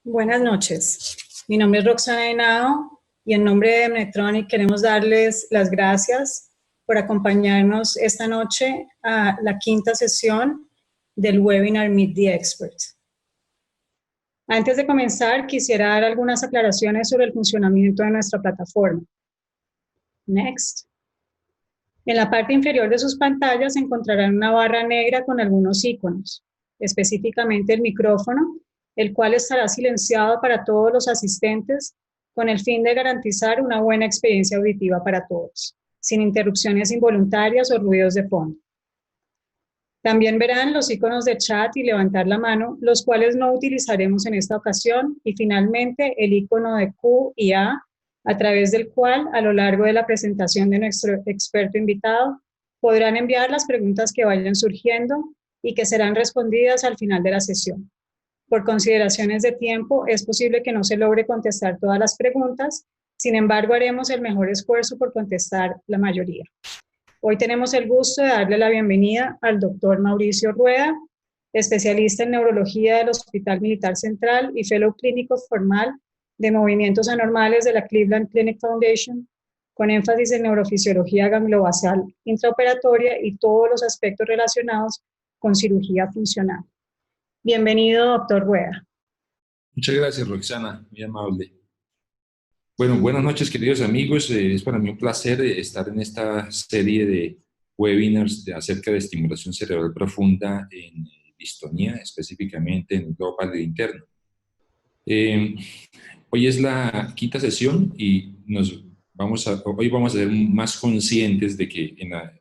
Buenas noches. Mi nombre es Roxana Henao y en nombre de Medtronic queremos darles las gracias por acompañarnos esta noche a la quinta sesión del webinar Meet the Expert. Antes de comenzar, quisiera dar algunas aclaraciones sobre el funcionamiento de nuestra plataforma. Next. En la parte inferior de sus pantallas encontrarán una barra negra con algunos iconos, específicamente el micrófono, el cual estará silenciado para todos los asistentes con el fin de garantizar una buena experiencia auditiva para todos, sin interrupciones involuntarias o ruidos de fondo. También verán los iconos de chat y levantar la mano, los cuales no utilizaremos en esta ocasión, y finalmente el icono de Q y a través del cual, a lo largo de la presentación de nuestro experto invitado, podrán enviar las preguntas que vayan surgiendo y que serán respondidas al final de la sesión. Por consideraciones de tiempo, es posible que no se logre contestar todas las preguntas, sin embargo, haremos el mejor esfuerzo por contestar la mayoría. Hoy tenemos el gusto de darle la bienvenida al doctor Mauricio Rueda, especialista en neurología del Hospital Militar Central y fellow clínico formal de movimientos anormales de la Cleveland Clinic Foundation, con énfasis en neurofisiología gangliobasal intraoperatoria y todos los aspectos relacionados con cirugía funcional. Bienvenido, doctor Rueda. Muchas gracias, Roxana, muy amable. Bueno, buenas noches, queridos amigos. Es para mí un placer estar en esta serie de webinars acerca de estimulación cerebral profunda en distonía, específicamente en el globo pálido interno. Hoy es la quinta sesión y hoy vamos a ser más conscientes de que en las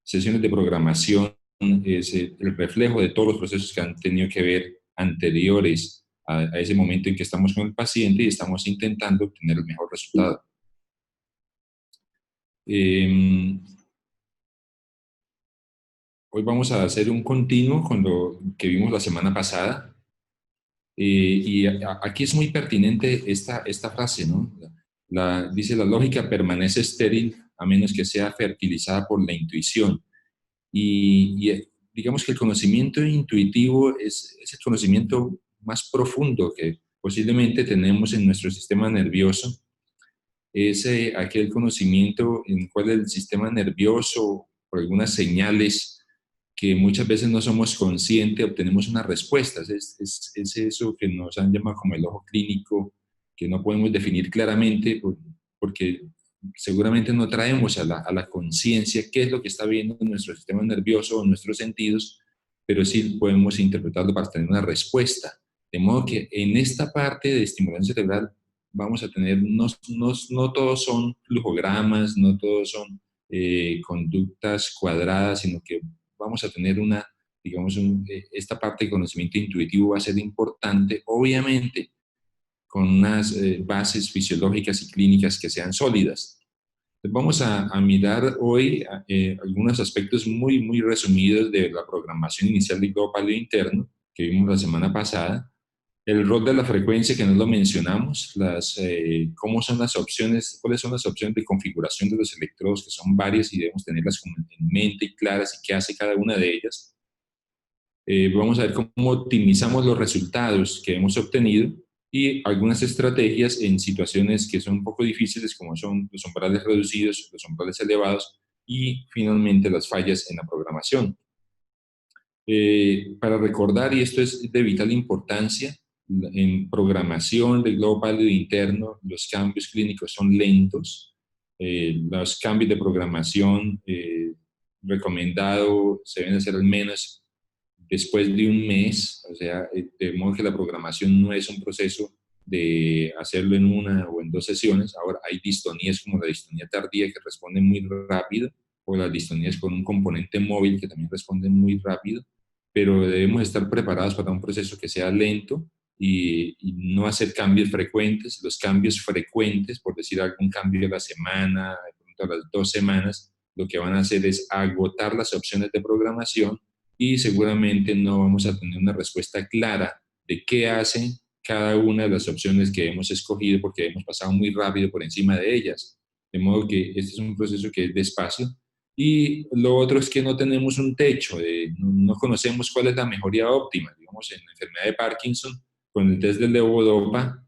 sesiones de programación es el reflejo de todos los procesos que han tenido que ver anteriores a ese momento en que estamos con el paciente y estamos intentando obtener el mejor resultado. Hoy vamos a hacer un continuo con lo que vimos la semana pasada. Aquí es muy pertinente esta frase, ¿no? Dice, la lógica permanece estéril a menos que sea fertilizada por la intuición. Digamos que el conocimiento intuitivo es el conocimiento más profundo que posiblemente tenemos en nuestro sistema nervioso. Es aquel conocimiento en el cual el sistema nervioso, por algunas señales que muchas veces no somos conscientes, obtenemos unas respuestas. Es eso que nos han llamado como el ojo clínico, que no podemos definir claramente porque seguramente no traemos a la conciencia qué es lo que está viendo en nuestro sistema nervioso o nuestros sentidos, pero sí podemos interpretarlo para tener una respuesta. De modo que en esta parte de estimulación cerebral vamos a tener, no todos son flujogramas, no todos son conductas cuadradas, sino que vamos a tener esta parte de conocimiento intuitivo va a ser importante, obviamente, con unas bases fisiológicas y clínicas que sean sólidas. Entonces vamos a mirar hoy algunos aspectos muy resumidos de la programación inicial del globo pálido interno que vimos la semana pasada, el rol de la frecuencia que no lo mencionamos, cómo son las opciones, cuáles son las opciones de configuración de los electrodos, que son varias y debemos tenerlas en mente y claras y qué hace cada una de ellas. Vamos a ver cómo optimizamos los resultados que hemos obtenido y algunas estrategias en situaciones que son un poco difíciles, como son los umbrales reducidos, los umbrales elevados y finalmente las fallas en la programación. Para recordar, y esto es de vital importancia, en programación del globo pálido interno los cambios clínicos son lentos. Los cambios de programación recomendado se deben hacer al menos después de un mes, o sea, de modo que la programación no es un proceso de hacerlo en una o en dos sesiones. Ahora, hay distonías como la distonía tardía que responden muy rápido, o las distonías con un componente móvil que también responden muy rápido, pero debemos estar preparados para un proceso que sea lento y no hacer cambios frecuentes. Los cambios frecuentes, por decir algún cambio a la semana, de pronto a las 2 semanas, lo que van a hacer es agotar las opciones de programación y seguramente no vamos a tener una respuesta clara de qué hacen cada una de las opciones que hemos escogido porque hemos pasado muy rápido por encima de ellas. De modo que este es un proceso que es despacio. Y lo otro es que no tenemos un techo, no conocemos cuál es la mejoría óptima. Digamos, en la enfermedad de Parkinson con el test del levodopa,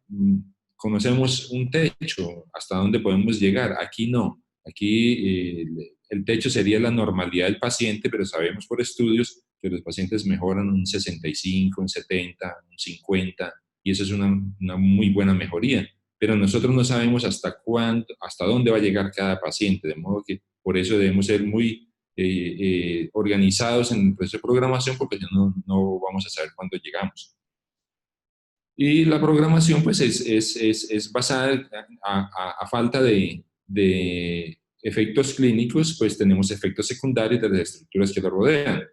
conocemos un techo, hasta dónde podemos llegar. Aquí no. Aquí el techo sería la normalidad del paciente, pero sabemos por estudios que los pacientes mejoran un 65, un 70, un 50, y eso es una muy buena mejoría. Pero nosotros no sabemos hasta cuándo, hasta dónde va a llegar cada paciente, de modo que por eso debemos ser muy organizados en el proceso de programación, porque si no, no vamos a saber cuándo llegamos. Y la programación pues es basada a falta de efectos clínicos, pues tenemos efectos secundarios de las estructuras que lo rodean.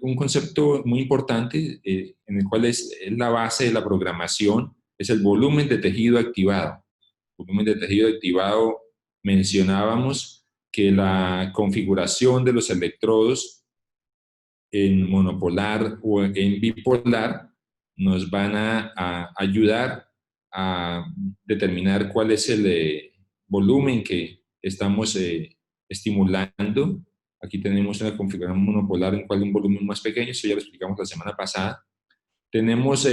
Un concepto muy importante en el cual es la base de la programación es el volumen de tejido activado. Volumen de tejido activado, mencionábamos que la configuración de los electrodos en monopolar o en bipolar nos van a ayudar a determinar cuál es el volumen que estamos estimulando. Aquí tenemos una configuración monopolar en cual un volumen más pequeño, eso ya lo explicamos la semana pasada. Tenemos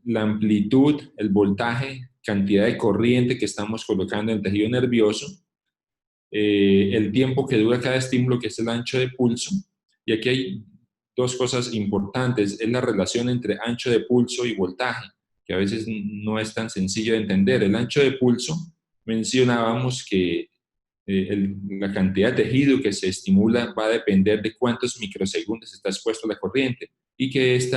la amplitud, el voltaje, cantidad de corriente que estamos colocando en el tejido nervioso, el tiempo que dura cada estímulo, que es el ancho de pulso. Y aquí hay dos cosas importantes, es la relación entre ancho de pulso y voltaje, que a veces no es tan sencillo de entender. El ancho de pulso, mencionábamos que la cantidad de tejido que se estimula va a depender de cuántos microsegundos está expuesto a la corriente, y que este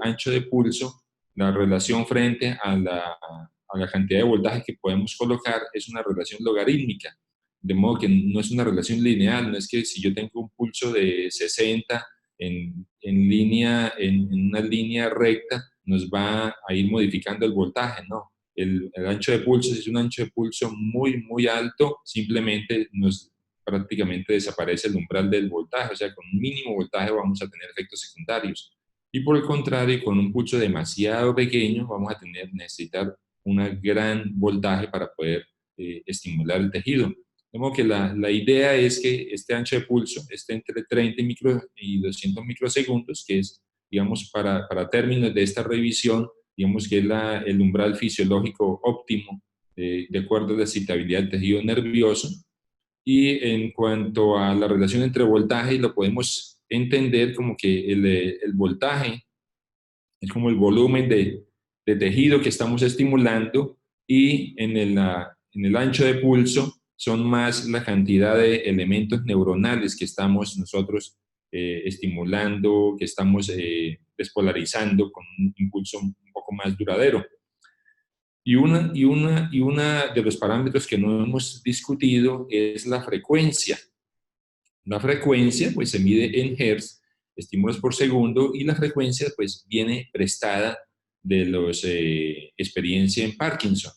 ancho de pulso, la relación frente a la cantidad de voltaje que podemos colocar, es una relación logarítmica, de modo que no es una relación lineal. No es que si yo tengo un pulso de 60 en una línea recta, nos va a ir modificando el voltaje, no. El ancho de pulso, si es un ancho de pulso muy, muy alto, simplemente prácticamente desaparece el umbral del voltaje, o sea, con un mínimo voltaje vamos a tener efectos secundarios. Y por el contrario, con un pulso demasiado pequeño, vamos a necesitar un gran voltaje para poder estimular el tejido. De modo que la idea es que este ancho de pulso esté entre 30 y 200 microsegundos, que es, digamos, para términos de esta revisión, digamos que es el umbral fisiológico óptimo de acuerdo a la excitabilidad del tejido nervioso. Y en cuanto a la relación entre voltaje, lo podemos entender como que el voltaje es como el volumen de tejido que estamos estimulando, y en el ancho de pulso son más la cantidad de elementos neuronales que estamos nosotros estimulando, que estamos despolarizando con un impulso un poco más duradero. Y una de los parámetros que no hemos discutido es la frecuencia. La frecuencia pues se mide en hertz, estímulos por segundo, y la frecuencia pues viene prestada de los experiencia en Parkinson,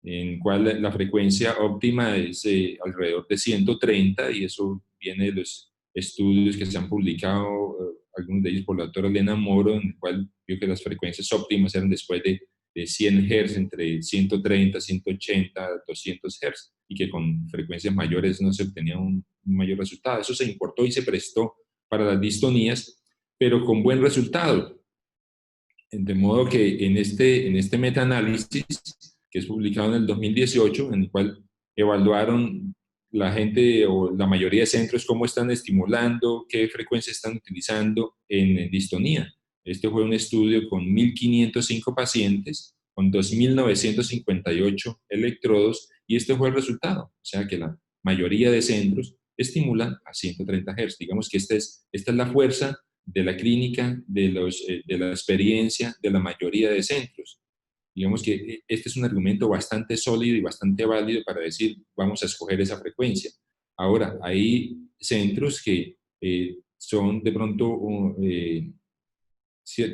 en cual la frecuencia óptima es alrededor de 130, y eso viene de los estudios que se han publicado, algunos de ellos por la doctora Elena Moro, en el cual vio que las frecuencias óptimas eran después de 100 Hz, entre 130, 180, 200 Hz, y que con frecuencias mayores no se obtenía un mayor resultado. Eso se importó y se prestó para las distonías, pero con buen resultado. De modo que en este metaanálisis, que es publicado en el 2018, en el cual evaluaron la gente o la mayoría de centros cómo están estimulando, qué frecuencia están utilizando en distonía. Este fue un estudio con 1.505 pacientes, con 2.958 electrodos, y este fue el resultado. O sea que la mayoría de centros estimulan a 130 Hz. Digamos que esta es la fuerza de la clínica, de la experiencia de la mayoría de centros. Digamos que este es un argumento bastante sólido y bastante válido para decir, vamos a escoger esa frecuencia. Ahora, hay centros que son de pronto,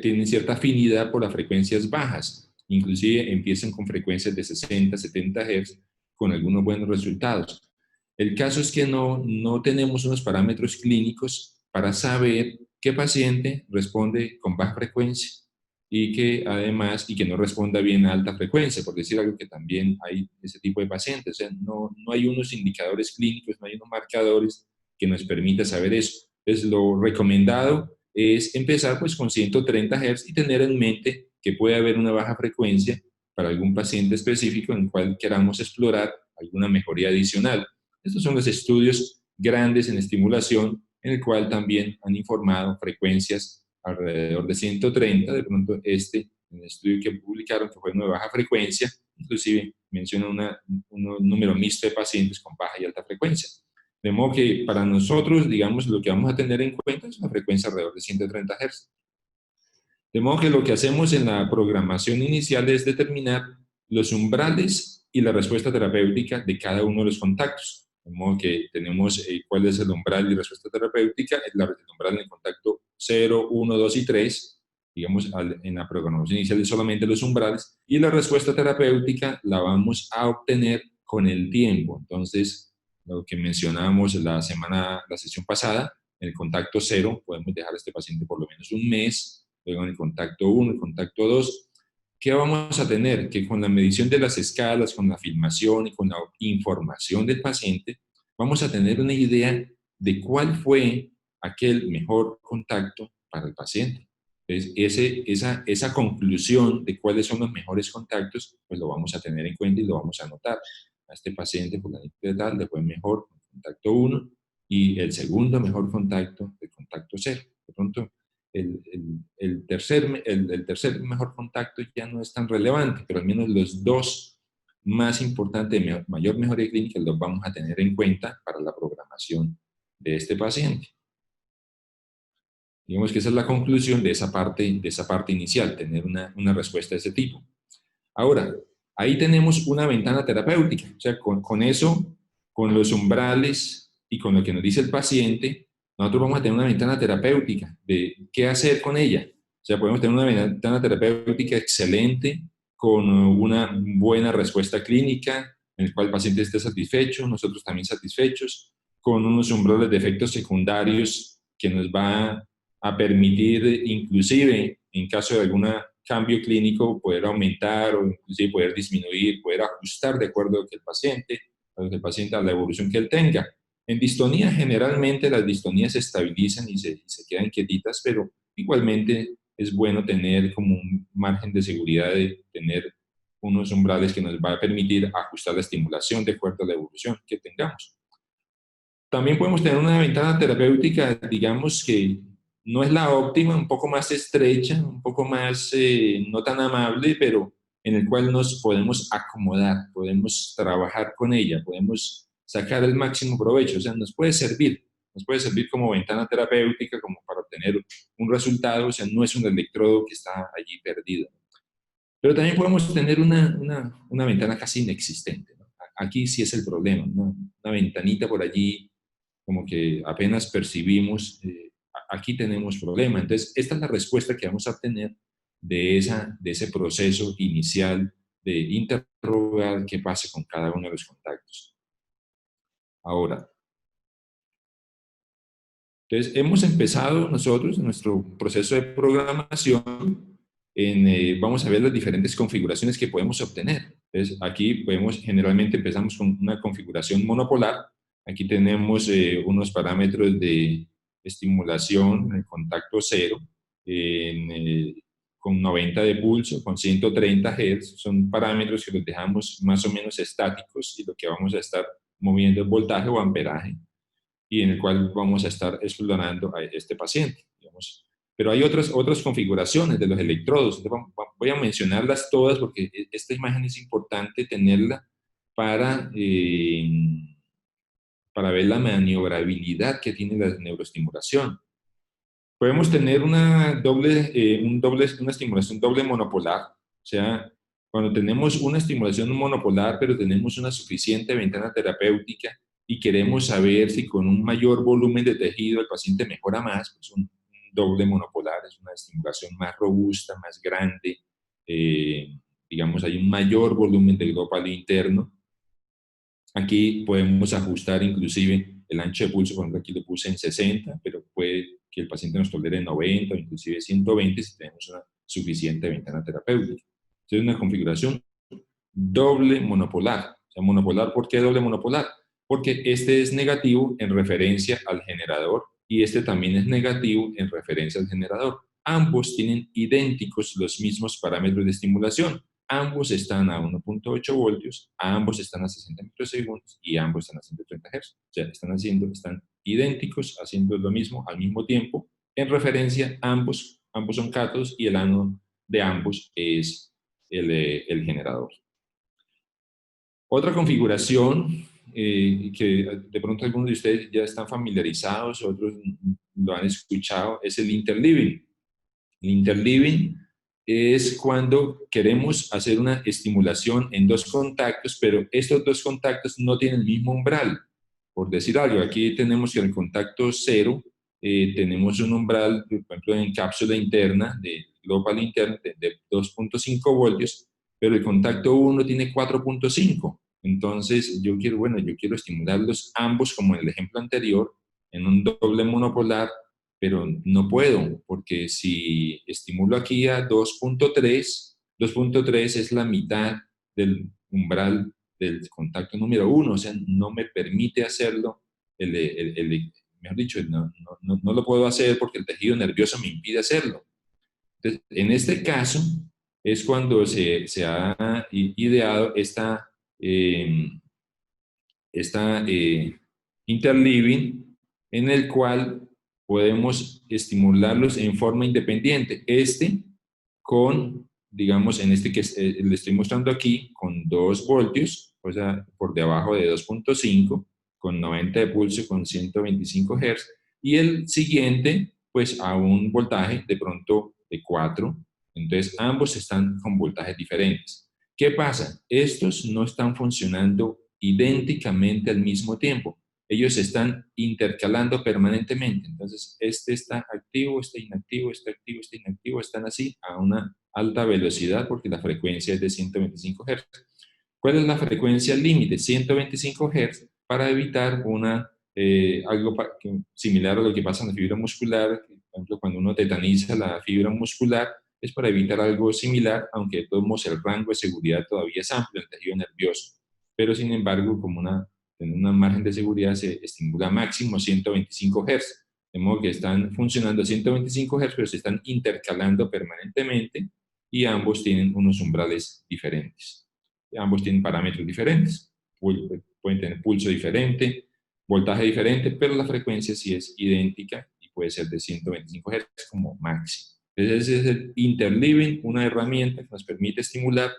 tienen cierta afinidad por las frecuencias bajas, inclusive empiezan con frecuencias de 60, 70 Hz, con algunos buenos resultados. El caso es que no tenemos unos parámetros clínicos para saber qué paciente responde con baja frecuencia y que no responda bien a alta frecuencia, por decir algo, que también hay ese tipo de pacientes. O sea, no hay unos indicadores clínicos, no hay unos marcadores que nos permita saber eso. Entonces, lo recomendado es empezar pues con 130 Hz y tener en mente que puede haber una baja frecuencia para algún paciente específico en el cual queramos explorar alguna mejoría adicional. Estos son los estudios grandes en estimulación, en el cual también han informado frecuencias alrededor de 130, de pronto en el estudio que publicaron, que fue de baja frecuencia, inclusive menciona un número mixto de pacientes con baja y alta frecuencia. De modo que para nosotros, digamos, lo que vamos a tener en cuenta es una frecuencia alrededor de 130 Hz. De modo que lo que hacemos en la programación inicial es determinar los umbrales y la respuesta terapéutica de cada uno de los contactos. De modo que tenemos cuál es el umbral y respuesta terapéutica, el umbral en el contacto 0, 1, 2 y 3, digamos, en la programación inicial de solamente los umbrales, y la respuesta terapéutica la vamos a obtener con el tiempo. Entonces, lo que mencionábamos la sesión pasada, en el contacto 0 podemos dejar a este paciente por lo menos un mes, luego en el contacto 1, el contacto 2, ¿qué vamos a tener? Que con la medición de las escalas, con la filmación y con la información del paciente, vamos a tener una idea de cuál fue aquel mejor contacto para el paciente. Entonces, esa conclusión de cuáles son los mejores contactos, pues lo vamos a tener en cuenta y lo vamos a anotar. A este paciente, por la de tal, le fue mejor el contacto 1 y el segundo mejor contacto, el contacto 0. De pronto, el tercer mejor contacto ya no es tan relevante, pero al menos los dos más importantes de mayor mejoría clínica los vamos a tener en cuenta para la programación de este paciente. Digamos que esa es la conclusión de esa parte inicial, tener una respuesta de ese tipo. Ahora, ahí tenemos una ventana terapéutica, o sea, con eso, con los umbrales y con lo que nos dice el paciente, nosotros vamos a tener una ventana terapéutica de qué hacer con ella. O sea, podemos tener una ventana terapéutica excelente, con una buena respuesta clínica, en el cual el paciente esté satisfecho, nosotros también satisfechos, con unos umbrales de efectos secundarios que nos va a permitir, inclusive, en caso de algún cambio clínico, poder aumentar o inclusive poder disminuir, poder ajustar de acuerdo a la evolución que él tenga. En distonía, generalmente las distonías se estabilizan y se quedan quietitas, pero igualmente es bueno tener como un margen de seguridad de tener unos umbrales que nos va a permitir ajustar la estimulación de acuerdo a la evolución que tengamos. También podemos tener una ventana terapéutica, digamos que no es la óptima, un poco más estrecha, un poco más no tan amable, pero en el cual nos podemos acomodar, podemos trabajar con ella, podemos sacar el máximo provecho. O sea, nos puede servir como ventana terapéutica, como para obtener un resultado. O sea, no es un electrodo que está allí perdido. Pero también podemos tener una ventana casi inexistente, ¿no? Aquí sí es el problema, ¿no? Una ventanita por allí, como que apenas percibimos, aquí tenemos problema. Entonces, esta es la respuesta que vamos a obtener de ese proceso inicial de interrogar qué pasa con cada uno de los contactos. Ahora, entonces, hemos empezado nosotros en nuestro proceso de programación, vamos a ver las diferentes configuraciones que podemos obtener. Entonces, aquí generalmente empezamos con una configuración monopolar. Aquí tenemos unos parámetros de estimulación en el contacto 0, con 90 de pulso, con 130 Hz. Son parámetros que los dejamos más o menos estáticos y lo que vamos a estar moviendo es voltaje o amperaje, y en el cual vamos a estar explorando a este paciente, digamos. Pero hay otras configuraciones de los electrodos. Voy a mencionarlas todas porque esta imagen es importante tenerla para ver la maniobrabilidad que tiene la neuroestimulación. Podemos tener una estimulación doble monopolar, o sea, cuando tenemos una estimulación monopolar, pero tenemos una suficiente ventana terapéutica y queremos saber si con un mayor volumen de tejido el paciente mejora más, pues un doble monopolar es una estimulación más robusta, más grande, digamos, hay un mayor volumen de glóbulo interno. Aquí podemos ajustar inclusive el ancho de pulso, por ejemplo, aquí lo puse en 60, pero puede que el paciente nos tolere 90 o inclusive 120 si tenemos una suficiente ventana terapéutica. Entonces, es una configuración doble monopolar. O sea, monopolar, ¿por qué doble monopolar? Porque este es negativo en referencia al generador y este también es negativo en referencia al generador. Ambos tienen idénticos los mismos parámetros de estimulación. Ambos están a 1.8 voltios, ambos están a 60 microsegundos y ambos están a 130 Hz. O sea, están idénticos, haciendo lo mismo al mismo tiempo. En referencia, ambos son cátodos y el ánodo de ambos es el generador. Otra configuración que de pronto algunos de ustedes ya están familiarizados, otros lo han escuchado, es el interleaving. El interleaving es cuando queremos hacer una estimulación en dos contactos, pero estos dos contactos no tienen el mismo umbral. Por decir algo, aquí tenemos que en el contacto 0 tenemos un umbral, por ejemplo, en cápsula interna, de global interna, de 2.5 voltios, pero el contacto 1 tiene 4.5. Entonces, yo quiero estimularlos ambos, como en el ejemplo anterior, en un doble monopolar, pero no puedo, porque si estimulo aquí a 2.3 es la mitad del umbral del contacto número 1, o sea, no me permite hacerlo, mejor dicho, no lo puedo hacer porque el tejido nervioso me impide hacerlo. Entonces, en este caso, es cuando se ha ideado esta interleaving, en el cual podemos estimularlos en forma independiente. Digamos, en este que le estoy mostrando aquí, con 2 voltios, o sea, por debajo de 2.5, con 90 de pulso, con 125 Hz, y el siguiente, pues a un voltaje de pronto de 4. Entonces, ambos están con voltajes diferentes. ¿Qué pasa? Estos no están funcionando idénticamente al mismo tiempo. Ellos están intercalando permanentemente. Entonces, este está activo, este inactivo, este activo, este inactivo, están así a una alta velocidad porque la frecuencia es de 125 Hz. ¿Cuál es la frecuencia límite? 125 Hz para evitar algo similar a lo que pasa en la fibra muscular. Por ejemplo, cuando uno tetaniza la fibra muscular, es para evitar algo similar, aunque de todos modos el rango de seguridad todavía es amplio en el tejido nervioso. Pero sin embargo, en una margen de seguridad se estimula máximo 125 Hz. De modo que están funcionando a 125 Hz, pero se están intercalando permanentemente y ambos tienen unos umbrales diferentes. Ambos tienen parámetros diferentes. Pueden tener pulso diferente, voltaje diferente, pero la frecuencia sí es idéntica y puede ser de 125 Hz como máximo. Entonces, ese es el interleaving, una herramienta que nos permite estimular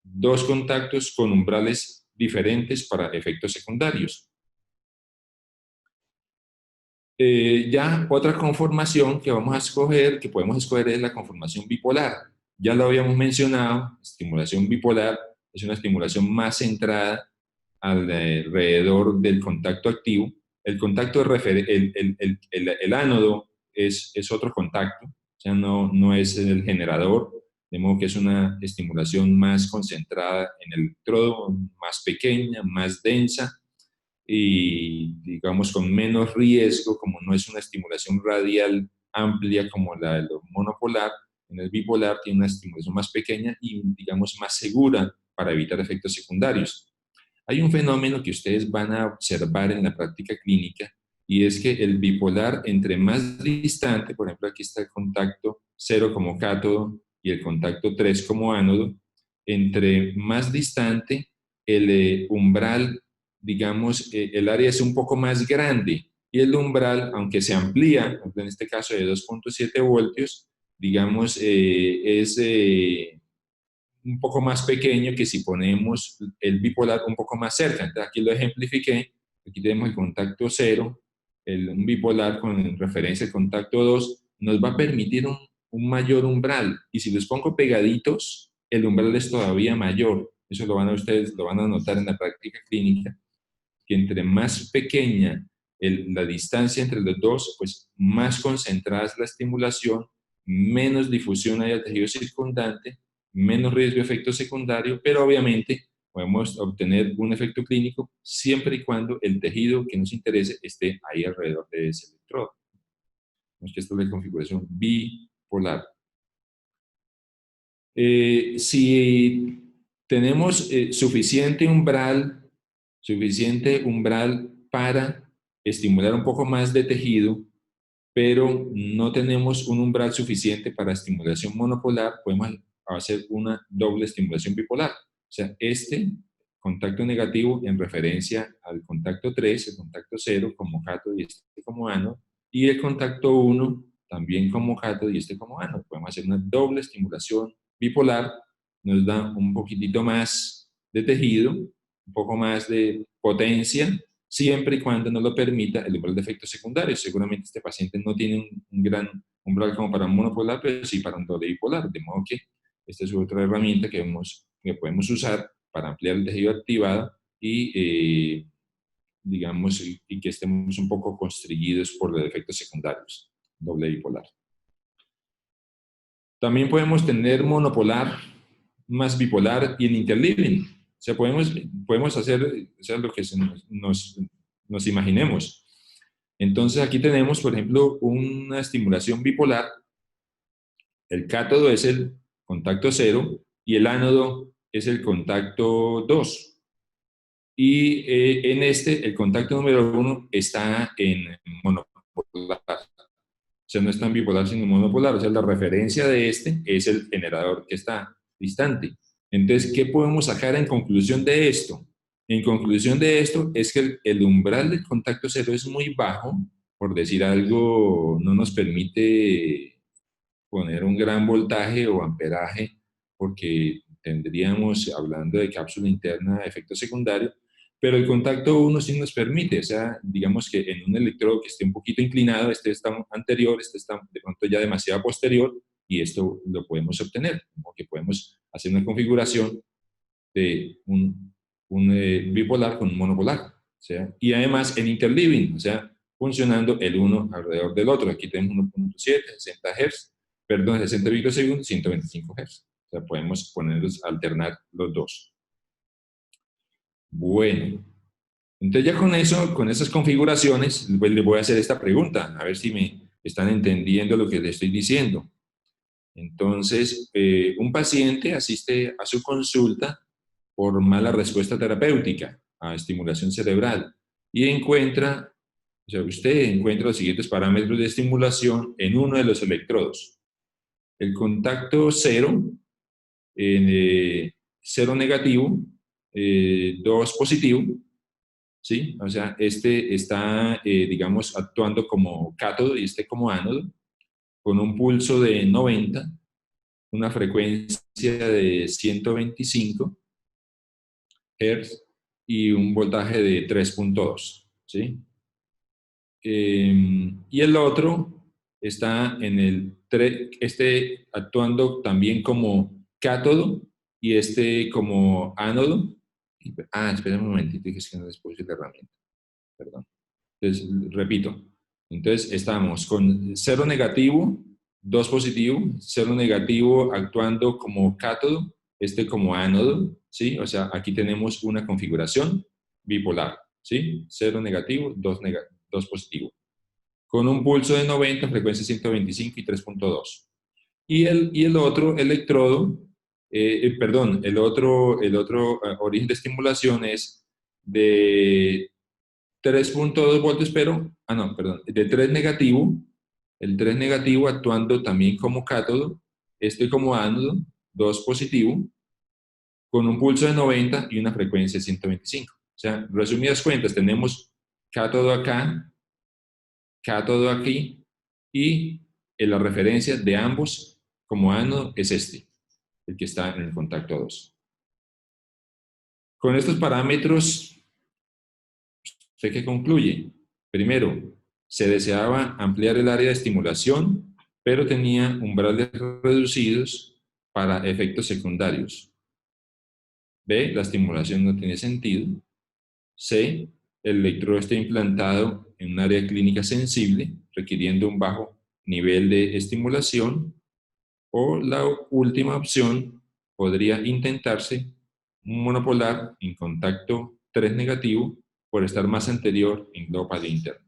dos contactos con umbrales diferentes para efectos secundarios. Ya otra conformación que vamos a escoger, que podemos escoger, es la conformación bipolar. Ya lo habíamos mencionado, estimulación bipolar es una estimulación más centrada alrededor del contacto activo. El contacto el ánodo es otro contacto, o sea, no es el generador, de modo que es una estimulación más concentrada en el electrodo, más pequeña, más densa, y digamos con menos riesgo, como no es una estimulación radial amplia como la del monopolar. En el bipolar tiene una estimulación más pequeña y digamos más segura para evitar efectos secundarios. Hay un fenómeno que ustedes van a observar en la práctica clínica, y es que el bipolar, entre más distante, por ejemplo aquí está el contacto 0 como cátodo y el contacto 3 como ánodo, entre más distante el umbral, digamos, el área es un poco más grande, y el umbral, aunque se amplía, en este caso de 2.7 voltios, digamos, es un poco más pequeño que si ponemos el bipolar un poco más cerca. Entonces aquí lo ejemplifiqué, aquí tenemos el contacto 0, un bipolar con referencia al contacto 2, nos va a permitir un mayor umbral, y si los pongo pegaditos, el umbral es todavía mayor. Eso ustedes lo van a notar en la práctica clínica, que entre más pequeña la distancia entre los dos, pues más concentrada es la estimulación, menos difusión hay al tejido circundante, menos riesgo de efecto secundario, pero obviamente podemos obtener un efecto clínico siempre y cuando el tejido que nos interese esté ahí alrededor de ese electrodo. Esta es la configuración bipolar. Si tenemos suficiente umbral para estimular un poco más de tejido, pero no tenemos un umbral suficiente para estimulación monopolar, podemos hacer una doble estimulación bipolar. O sea, este contacto negativo en referencia al contacto 3, el contacto 0 como cátodo y este como ánodo, y el contacto 1 también como cátodo y este como ánodo. Podemos hacer una doble estimulación bipolar, nos da un poquitito más de tejido, un poco más de potencia, siempre y cuando nos lo permita el umbral de efectos secundarios. Seguramente este paciente no tiene un gran umbral como para un monopolar, pero sí para un doble bipolar, de modo que esta es otra herramienta que podemos usar para ampliar el tejido activado y digamos, y que estemos un poco constreñidos por los efectos secundarios, doble bipolar. También podemos tener monopolar más bipolar y en interleaving. O sea, podemos hacer lo que nos imaginemos. Entonces aquí tenemos, por ejemplo, una estimulación bipolar. El cátodo es el contacto 0 y el ánodo es el contacto 2. Y en el contacto número 1 está en monopolar. O sea, no es tan bipolar sino monopolar. O sea, la referencia de este es el generador que está distante. Entonces, ¿qué podemos sacar en conclusión de esto? En conclusión de esto es que el umbral del contacto 0 es muy bajo, por decir algo, no nos permite poner un gran voltaje o amperaje, porque tendríamos, hablando de cápsula interna, efecto secundario, pero el contacto 1 sí nos permite, o sea, digamos que en un electrodo que esté un poquito inclinado, este está anterior, este está de pronto ya demasiado posterior, y esto lo podemos obtener, como que podemos hacer una configuración de un bipolar con un monopolar, o sea, y además en interleaving, o sea, funcionando el uno alrededor del otro. Aquí tenemos 1.7, 60 Hz, perdón, 60 microsegundos, 125 Hz. O sea, podemos ponerlos, alternar los dos. Bueno, entonces ya con eso, con esas configuraciones, pues les voy a hacer esta pregunta, a ver si me están entendiendo lo que les estoy diciendo. Entonces, un paciente asiste a su consulta por mala respuesta terapéutica a estimulación cerebral y encuentra, o sea, usted encuentra los siguientes parámetros de estimulación en uno de los electrodos. El contacto 0, 0 negativo, 2 positivo, ¿sí? O sea, este está, digamos, actuando como cátodo y este como ánodo, con un pulso de 90, una frecuencia de 125 Hz y un voltaje de 3.2, ¿sí? Y el otro está en este actuando también como cátodo y este como ánodo. Espera un momentito, que es que no les puse la herramienta, perdón. Entonces, repito. Entonces, estamos con 0 negativo, 2 positivo, 0 negativo actuando como cátodo, este como ánodo, ¿sí? O sea, aquí tenemos una configuración bipolar, ¿sí? 0 negativo, 2 positivo. Con un pulso de 90, frecuencia 125 y 3.2. Y el otro electrodo, perdón, el otro origen de estimulación es de 3.2 voltios, pero, no, perdón, de 3 negativo, el 3 negativo actuando también como cátodo, este como ánodo, 2 positivo, con un pulso de 90 y una frecuencia de 125. O sea, resumidas cuentas, tenemos cátodo acá, cátodo aquí, y en la referencia de ambos como ánodo es este, el que está en el contacto 2. Con estos parámetros, ¿usted qué concluye? Primero, se deseaba ampliar el área de estimulación, pero tenía umbrales reducidos para efectos secundarios. B, la estimulación no tiene sentido. C, el electrodo está implantado en un área clínica sensible, requiriendo un bajo nivel de estimulación. O la última opción, podría intentarse un monopolar en contacto 3 negativo por estar más anterior en globo paleo interno.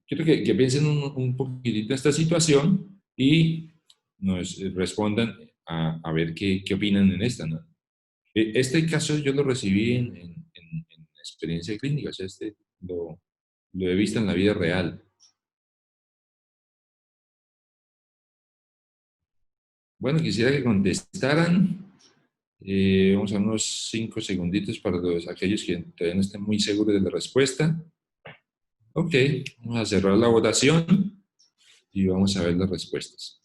Quiero que piensen un poquitito en esta situación y nos respondan a ver qué opinan en esta, ¿no? Este caso yo lo recibí en experiencia clínica, o sea, Lo he visto en la vida real. Bueno, quisiera que contestaran. Vamos a unos 5 segunditos para aquellos que todavía no estén muy seguros de la respuesta. Ok, vamos a cerrar la votación y vamos a ver las respuestas.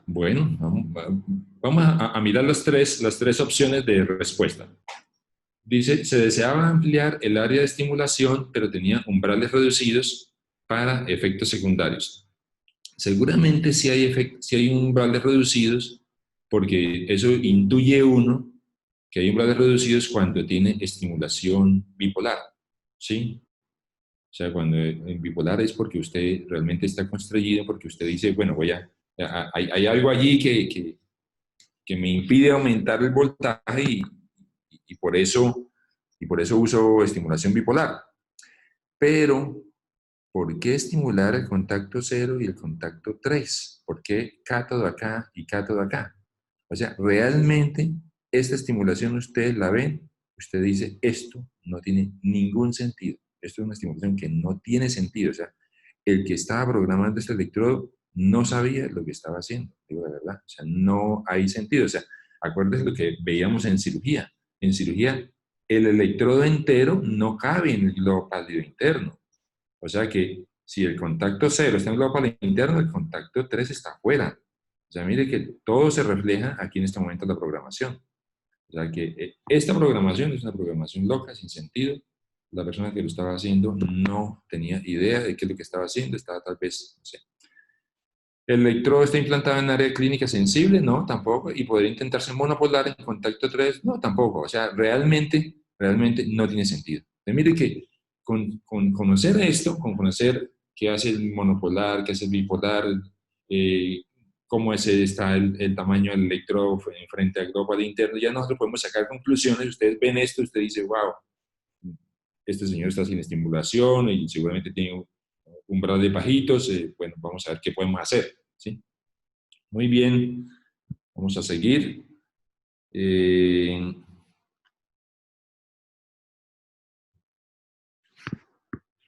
Bueno, vamos a mirar las tres opciones de respuesta. Dice, se deseaba ampliar el área de estimulación, pero tenía umbrales reducidos para efectos secundarios. Seguramente sí hay umbrales reducidos, porque eso intuye uno que hay umbrales reducidos cuando tiene estimulación bipolar, ¿sí? O sea, cuando en bipolar es porque usted realmente está constreñido, porque usted dice, bueno, hay algo allí que me impide aumentar el voltaje y por eso uso estimulación bipolar. Pero, ¿por qué estimular el contacto 0 y el contacto 3? ¿Por qué cátodo acá y cátodo acá? O sea, realmente esta estimulación ustedes la ven, usted dice, esto no tiene ningún sentido. Esto es una estimulación que no tiene sentido. O sea, el que estaba programando este electrodo no sabía lo que estaba haciendo, digo la verdad. O sea, no hay sentido. O sea, acuérdense lo que veíamos en cirugía. En cirugía, el electrodo entero no cabe en el globo pálido interno. O sea que si el contacto 0 está en el globo pálido interno, el contacto 3 está afuera. O sea, mire que todo se refleja aquí en este momento en la programación. O sea que esta programación es una programación loca, sin sentido. La persona que lo estaba haciendo no tenía idea de qué es lo que estaba haciendo, estaba tal vez, no sé. ¿El electrodo está implantado en área clínica sensible? No, tampoco. ¿Y podría intentarse monopolar en contacto 3? No, tampoco. O sea, realmente no tiene sentido. Entonces, mire que con conocer esto, con conocer qué hace el monopolar, qué hace el bipolar, eh, cómo está el tamaño del electrodo frente al globo interno, ya nosotros podemos sacar conclusiones. Ustedes ven esto, usted dice, wow, este señor está sin estimulación y seguramente tiene un umbral de bajitos. Bueno, vamos a ver qué podemos hacer, ¿sí? Muy bien, vamos a seguir.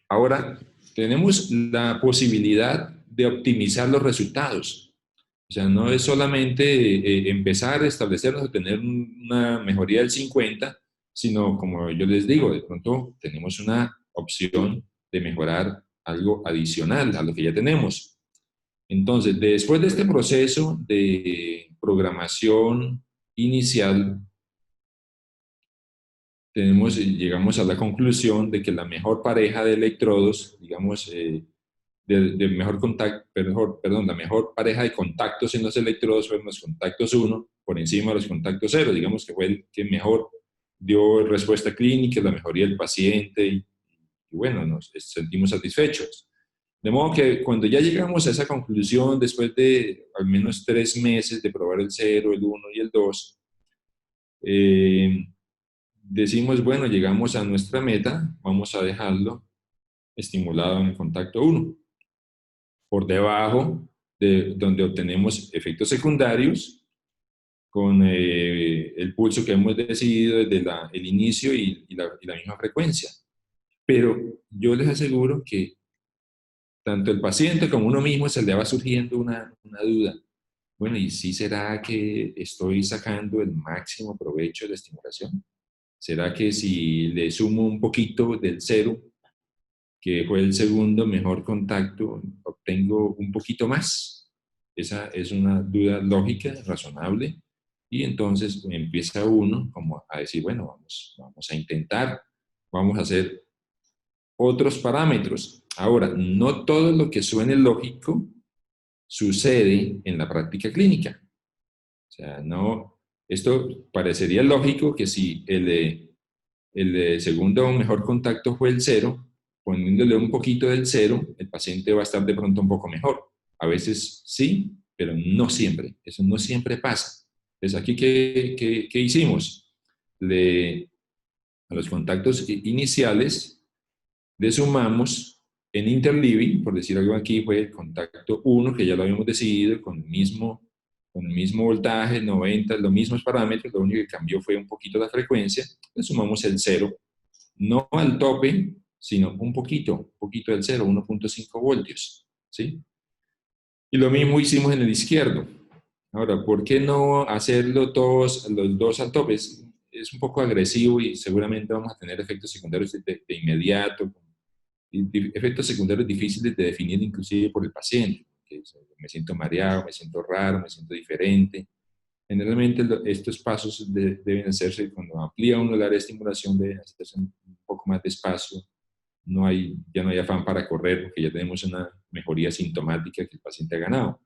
Ahora, tenemos la posibilidad de optimizar los resultados. O sea, no es solamente empezar a establecernos, a tener una mejoría del 50, sino, como yo les digo, de pronto tenemos una opción de mejorar algo adicional a lo que ya tenemos. Entonces, después de este proceso de programación inicial, llegamos a la conclusión de que la mejor pareja de electrodos, digamos, la mejor pareja de contactos en los electrodos fueron los contactos 1 por encima de los contactos 0, digamos que fue el que mejor dio respuesta clínica, la mejoría del paciente y bueno, nos sentimos satisfechos. De modo que cuando ya llegamos a esa conclusión, después de al menos 3 meses de probar el 0, el 1 y el 2, decimos, bueno, llegamos a nuestra meta, vamos a dejarlo estimulado en el contacto 1. Por debajo de donde obtenemos efectos secundarios con el pulso que hemos decidido desde el inicio y la misma frecuencia. Pero yo les aseguro que tanto el paciente como uno mismo se le va surgiendo una duda. Bueno, ¿y si será que estoy sacando el máximo provecho de la estimulación? ¿Será que si le sumo un poquito del 0, que fue el segundo mejor contacto, obtengo un poquito más? Esa es una duda lógica, razonable, y entonces empieza uno como a decir, bueno, vamos a intentar, vamos a hacer otros parámetros. Ahora, no todo lo que suene lógico sucede en la práctica clínica. O sea, no, esto parecería lógico que si el segundo mejor contacto fue el 0, poniéndole un poquito del 0, el paciente va a estar de pronto un poco mejor. A veces sí, pero no siempre. Eso no siempre pasa. Entonces, aquí, ¿qué hicimos? A los contactos iniciales le sumamos en interleaving, por decir algo aquí, fue el contacto 1, que ya lo habíamos decidido, con el mismo voltaje, 90, los mismos parámetros, lo único que cambió fue un poquito la frecuencia, le sumamos el 0 no al tope, sino un poquito del 0, 1.5 voltios, ¿sí? Y lo mismo hicimos en el izquierdo. Ahora, ¿por qué no hacerlo todos, los dos al tope? Es un poco agresivo y seguramente vamos a tener efectos secundarios de inmediato, efectos secundarios difíciles de definir inclusive por el paciente. Que me siento mareado, me siento raro, me siento diferente. Generalmente estos pasos deben hacerse cuando amplía uno el área de estimulación, deben hacerse un poco más despacio. Ya no hay afán para correr porque ya tenemos una mejoría sintomática que el paciente ha ganado.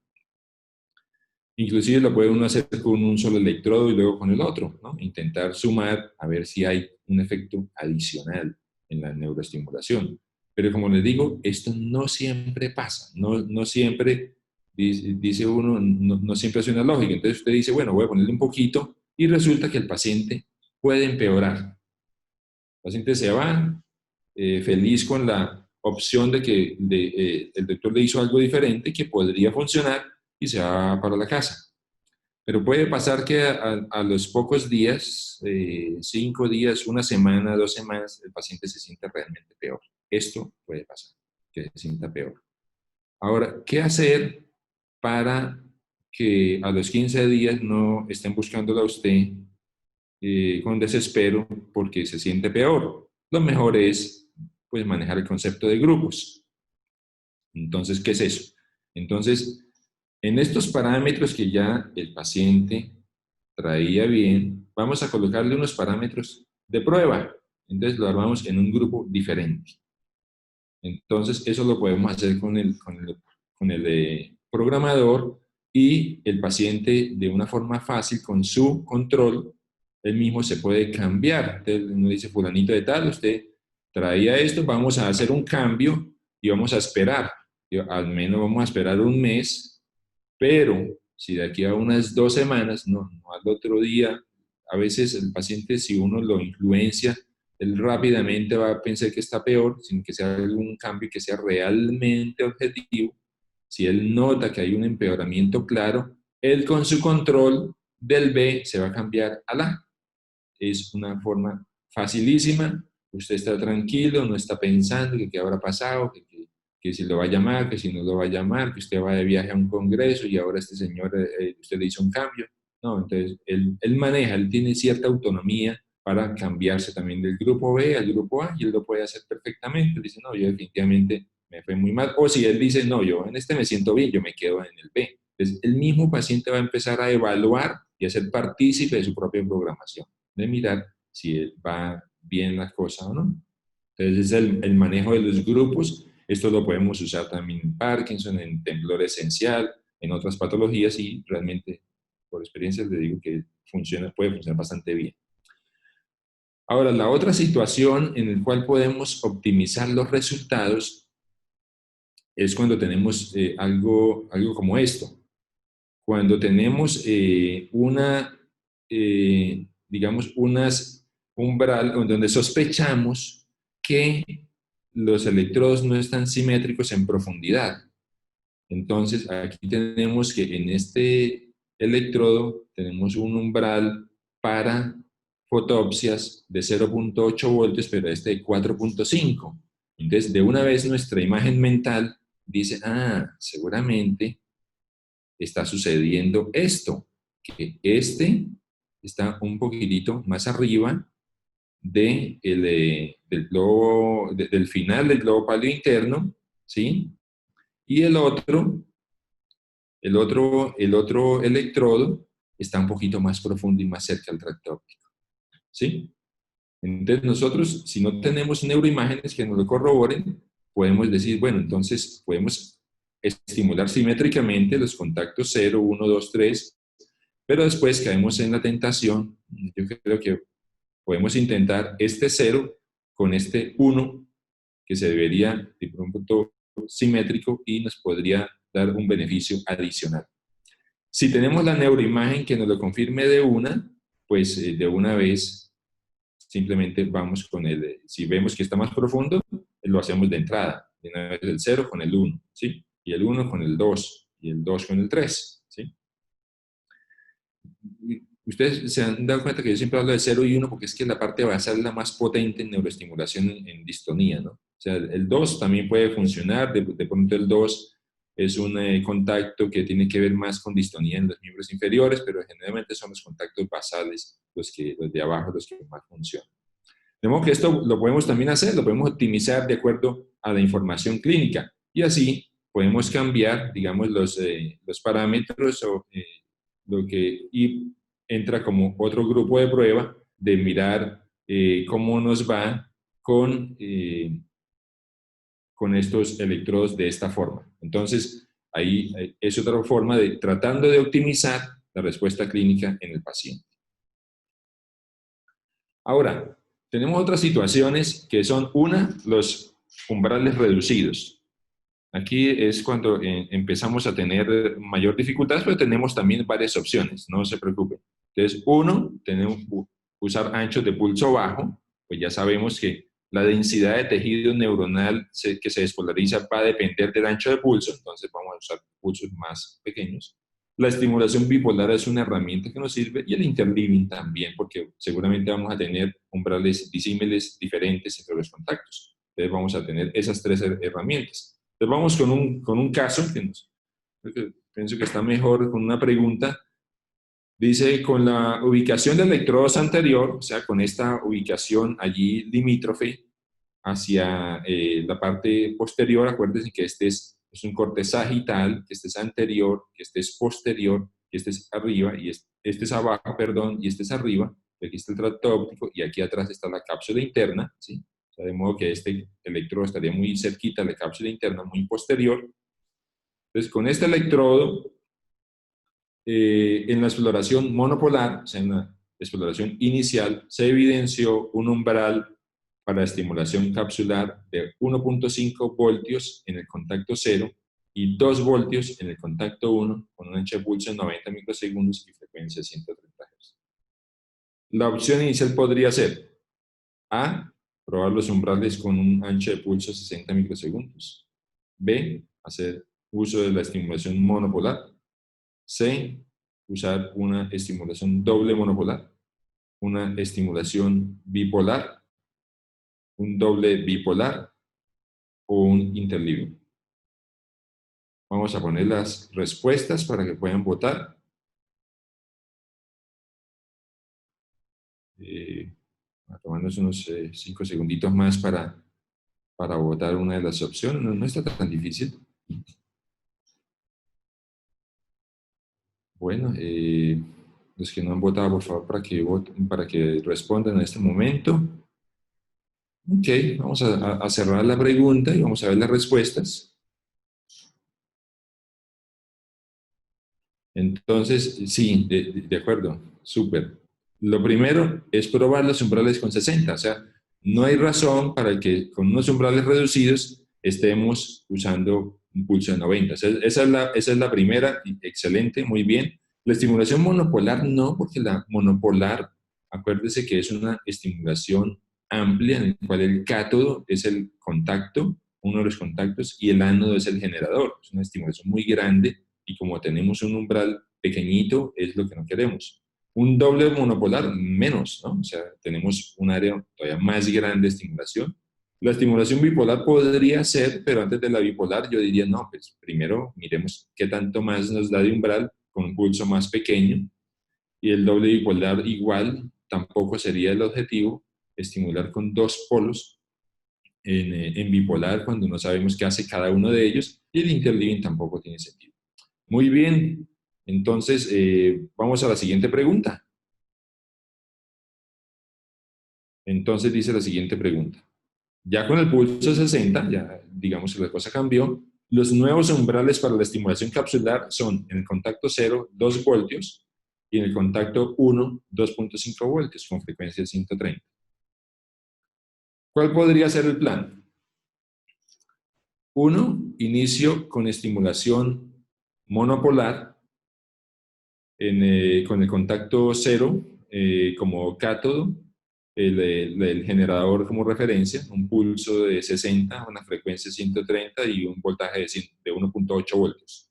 Inclusive lo puede uno hacer con un solo electrodo y luego con el otro, ¿no? Intentar sumar a ver si hay un efecto adicional en la neuroestimulación. Pero como les digo, esto no siempre pasa, no siempre, dice uno, no siempre hace una lógica. Entonces usted dice, bueno, voy a ponerle un poquito y resulta que el paciente puede empeorar. El paciente se va feliz con la opción de que el doctor le hizo algo diferente que podría funcionar y se va para la casa. Pero puede pasar que a los pocos días, 5 días, una semana, 2 semanas, el paciente se sienta realmente peor. Esto puede pasar, que se sienta peor. Ahora, ¿qué hacer para que a los 15 días no estén buscándola a usted con desespero porque se siente peor? Lo mejor es, pues, manejar el concepto de grupos. Entonces, ¿qué es eso? Entonces, en estos parámetros que ya el paciente traía bien, vamos a colocarle unos parámetros de prueba. Entonces lo armamos en un grupo diferente. Entonces eso lo podemos hacer con el programador y el paciente de una forma fácil, con su control, él mismo se puede cambiar. Entonces uno dice, fulanito de tal, usted traía esto, vamos a hacer un cambio y vamos a esperar. Al menos vamos a esperar un mes, pero si de aquí a unas 2 semanas, no al otro día, a veces el paciente, si uno lo influencia, él rápidamente va a pensar que está peor, sin que sea algún cambio que sea realmente objetivo. Si él nota que hay un empeoramiento claro, él con su control del B se va a cambiar al A. Es una forma facilísima. Usted está tranquilo, no está pensando que qué habrá pasado, que si lo va a llamar, que si no lo va a llamar, que usted va de viaje a un congreso y ahora este señor, usted le hizo un cambio. No, entonces él maneja, él tiene cierta autonomía para cambiarse también del grupo B al grupo A y él lo puede hacer perfectamente. Él dice, no, yo definitivamente me fue muy mal. O si él dice, no, yo en este me siento bien, yo me quedo en el B. Entonces el mismo paciente va a empezar a evaluar y a ser partícipe de su propia programación, de mirar si va bien la cosa o no. Entonces es el manejo de los grupos. Esto lo podemos usar también en Parkinson, en temblor esencial, en otras patologías y realmente por experiencia les digo que puede funcionar bastante bien. Ahora, la otra situación en la cual podemos optimizar los resultados es cuando tenemos algo como esto. Cuando tenemos digamos, unas umbral donde sospechamos que los electrodos no están simétricos en profundidad. Entonces, aquí tenemos que en este electrodo tenemos un umbral para fotopsias de 0.8 voltios, pero este de 4.5. Entonces, de una vez nuestra imagen mental dice, seguramente está sucediendo esto, que este está un poquitito más arriba del final del globo pálido interno, ¿sí? Y el otro electrodo está un poquito más profundo y más cerca al tracto óptico, ¿sí? Entonces nosotros, si no tenemos neuroimágenes que nos lo corroboren, podemos decir, bueno, entonces podemos estimular simétricamente los contactos 0, 1, 2, 3, pero después caemos en la tentación. Yo creo que podemos intentar este 0 con este 1, que se debería de un punto simétrico y nos podría dar un beneficio adicional. Si tenemos la neuroimagen que nos lo confirme de una, pues de una vez simplemente vamos con si vemos que está más profundo, lo hacemos de entrada. De una vez el 0 con el 1, ¿sí? Y el 1 con el 2, y el 2 con el 3, ¿sí? Ustedes se han dado cuenta que yo siempre hablo de 0 y 1 porque es que la parte basal es la más potente en neuroestimulación en distonía, ¿no? O sea, el 2 también puede funcionar, de pronto el 2 es un contacto que tiene que ver más con distonía en los miembros inferiores, pero generalmente son los contactos basales los de abajo los que más funcionan. De modo que esto lo podemos también hacer, lo podemos optimizar de acuerdo a la información clínica y así podemos cambiar, digamos, los parámetros o lo que y entra como otro grupo de prueba de mirar cómo nos va con estos electrodos de esta forma. Entonces, ahí es otra forma de tratando de optimizar la respuesta clínica en el paciente. Ahora, tenemos otras situaciones que son, los umbrales reducidos. Aquí es cuando empezamos a tener mayor dificultad, pero tenemos también varias opciones, no se preocupen. Entonces, tenemos usar anchos de pulso bajo, pues ya sabemos que la densidad de tejido neuronal que se despolariza va a depender del ancho de pulso, entonces vamos a usar pulsos más pequeños. La estimulación bipolar es una herramienta que nos sirve y el interleaving también, porque seguramente vamos a tener umbrales disímiles diferentes entre los contactos. Entonces vamos a tener esas tres herramientas. Entonces vamos con un caso que pienso que está mejor, con una pregunta. Dice, con la ubicación del electrodos anterior, o sea, con esta ubicación allí limítrofe hacia la parte posterior, acuérdense que este es un corte sagital, que este es anterior, que este es posterior, que este es arriba, y este es abajo, perdón, y este es arriba, y aquí está el tracto óptico, y aquí atrás está la cápsula interna, ¿sí? O sea, de modo que este electrodo estaría muy cerquita de la cápsula interna, muy posterior. Entonces, con este electrodo, en la exploración monopolar, o sea, en la exploración inicial, se evidenció un umbral para estimulación capsular de 1.5 voltios en el contacto 0 y 2 voltios en el contacto 1 con un ancho de pulso de 90 microsegundos y frecuencia 130 Hz. La opción inicial podría ser A, probar los umbrales con un ancho de pulso de 60 microsegundos. B, hacer uso de la estimulación monopolar. C, usar una estimulación doble monopolar, una estimulación bipolar, un doble bipolar o un interleaving. Vamos a poner las respuestas para que puedan votar. Tomarnos unos 5 segunditos más para votar una de las opciones. No está tan difícil. Bueno, los que no han votado, por favor, para que respondan en este momento. Ok, vamos a cerrar la pregunta y vamos a ver las respuestas. Entonces, sí, de acuerdo, súper. Lo primero es probar los umbrales con 60, o sea, no hay razón para que con unos umbrales reducidos estemos usando un pulso de 90. O sea, esa es la primera, excelente, muy bien. La estimulación monopolar no, porque la monopolar, acuérdese que es una estimulación amplia en la cual el cátodo es el contacto, uno de los contactos, y el ánodo es el generador. Es una estimulación muy grande y como tenemos un umbral pequeñito, es lo que no queremos. Un doble monopolar, menos, ¿no? O sea, tenemos un área todavía más grande de estimulación. La estimulación bipolar podría ser, pero antes de la bipolar yo diría, no, pues primero miremos qué tanto más nos da de umbral con un pulso más pequeño, y el doble bipolar igual tampoco sería el objetivo, estimular con dos polos en bipolar cuando no sabemos qué hace cada uno de ellos, y el interleaving tampoco tiene sentido. Muy bien, entonces vamos a la siguiente pregunta. Entonces dice la siguiente pregunta. Ya con el pulso 60, ya digamos que la cosa cambió, los nuevos umbrales para la estimulación capsular son en el contacto 0, 2 voltios, y en el contacto 1, 2.5 voltios con frecuencia de 130. ¿Cuál podría ser el plan? 1, inicio con estimulación monopolar con el contacto 0 como cátodo, el generador como referencia, un pulso de 60, una frecuencia de 130 y un voltaje de 1.8 voltios.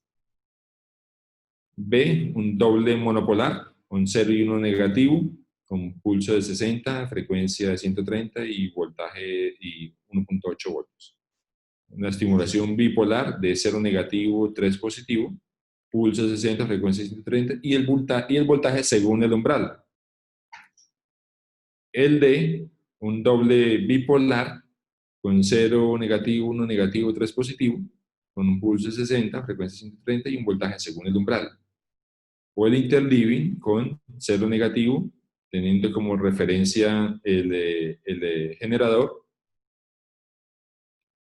B, un doble monopolar con 0 y 1 negativo, con pulso de 60, frecuencia de 130 y voltaje y 1.8 voltios. Una estimulación bipolar de 0 negativo, 3 positivo, pulso de 60, frecuencia de 130 y el voltaje según el umbral. El de un doble bipolar con 0 negativo, 1 negativo, 3 positivo, con un pulso de 60, frecuencia 130 y un voltaje según el umbral. O el interleaving con 0 negativo, teniendo como referencia el generador,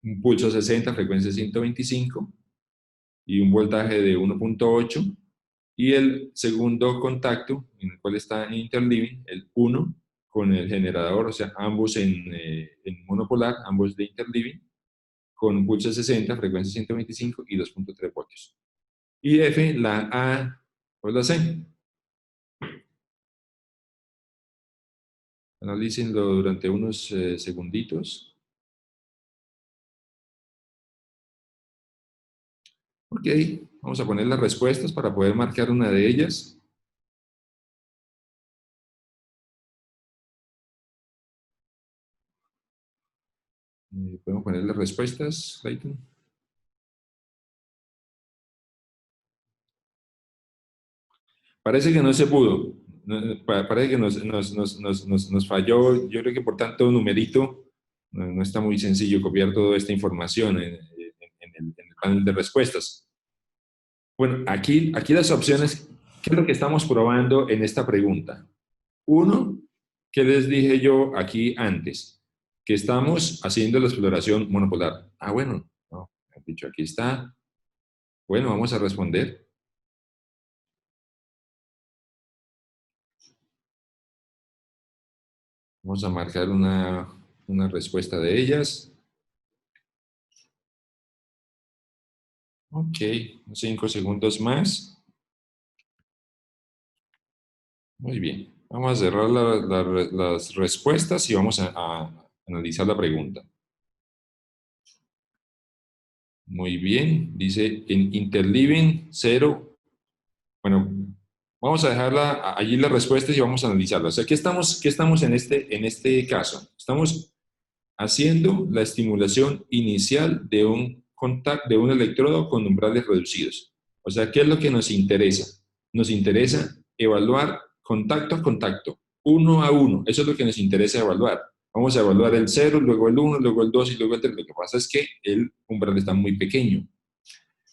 un pulso 60, frecuencia 125 y un voltaje de 1.8. Y el segundo contacto, en el cual está en interleaving, el 1, con el generador, o sea, ambos en monopolar, ambos de interleaving, con un pulso de 60, frecuencia 125 y 2.3 voltios. Y F, la A o la C. Analícenlo durante unos segunditos. Ok, vamos a poner las respuestas para poder marcar una de ellas. ¿Podemos poner las respuestas, Clayton? Parece que no se pudo. Parece que nos falló. Yo creo que por tanto numerito no está muy sencillo copiar toda esta información en el panel de respuestas. Bueno, aquí las opciones, ¿qué es lo que estamos probando en esta pregunta? Uno, ¿qué les dije yo aquí antes? Que estamos haciendo la exploración monopolar. Ah, bueno, no, han dicho aquí está. Bueno, vamos a responder. Vamos a marcar una respuesta de ellas. Ok, 5 segundos más. Muy bien. Vamos a cerrar las respuestas y vamos a analizar la pregunta. Muy bien. Dice en interleaving 0. Bueno, vamos a dejarla allí las respuestas y vamos a analizarlas. O sea, ¿qué estamos en este caso? Estamos haciendo la estimulación inicial de un electrodo con umbrales reducidos. O sea, ¿qué es lo que nos interesa? Nos interesa evaluar contacto a contacto, uno a uno. Eso es lo que nos interesa evaluar. Vamos a evaluar el 0, luego el 1, luego el 2 y luego el 3. Lo que pasa es que el umbral está muy pequeño.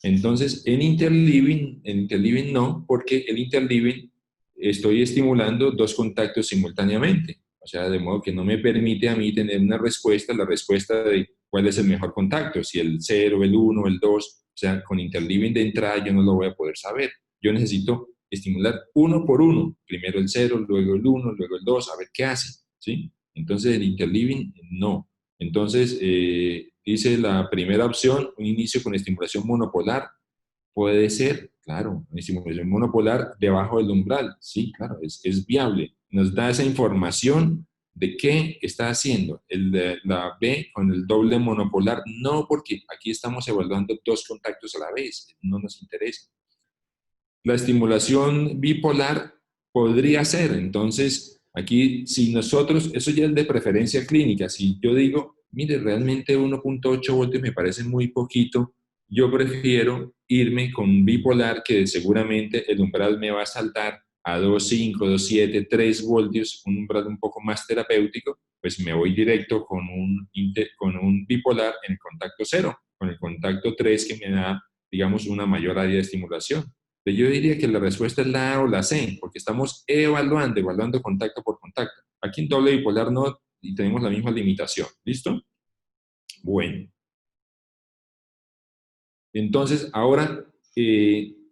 Entonces, en interleaving no, porque el interleaving estoy estimulando dos contactos simultáneamente. O sea, de modo que no me permite a mí tener una respuesta, la respuesta de cuál es el mejor contacto, si el 0, el 1, el 2. O sea, con interleaving de entrada yo no lo voy a poder saber. Yo necesito estimular uno por uno. Primero el 0, luego el 1, luego el 2, a ver qué hace. ¿Sí? Entonces, el interleaving no. Entonces, dice la primera opción, un inicio con estimulación monopolar. Puede ser, claro, una estimulación monopolar debajo del umbral. Sí, claro, es viable. Nos da esa información de qué está haciendo. La B con el doble monopolar, no, porque aquí estamos evaluando dos contactos a la vez. No nos interesa. La estimulación bipolar podría ser, entonces, aquí, si nosotros, eso ya es de preferencia clínica, si yo digo, mire, realmente 1.8 voltios me parece muy poquito, yo prefiero irme con bipolar, que seguramente el umbral me va a saltar a 2.5, 2.7, 3 voltios, un umbral un poco más terapéutico, pues me voy directo con un bipolar en el contacto 0, con el contacto 3 que me da, digamos, una mayor área de estimulación. Yo diría que la respuesta es la A o la C, porque estamos evaluando contacto por contacto. Aquí en doble bipolar no, y tenemos la misma limitación. ¿Listo? Bueno. Entonces, ahora,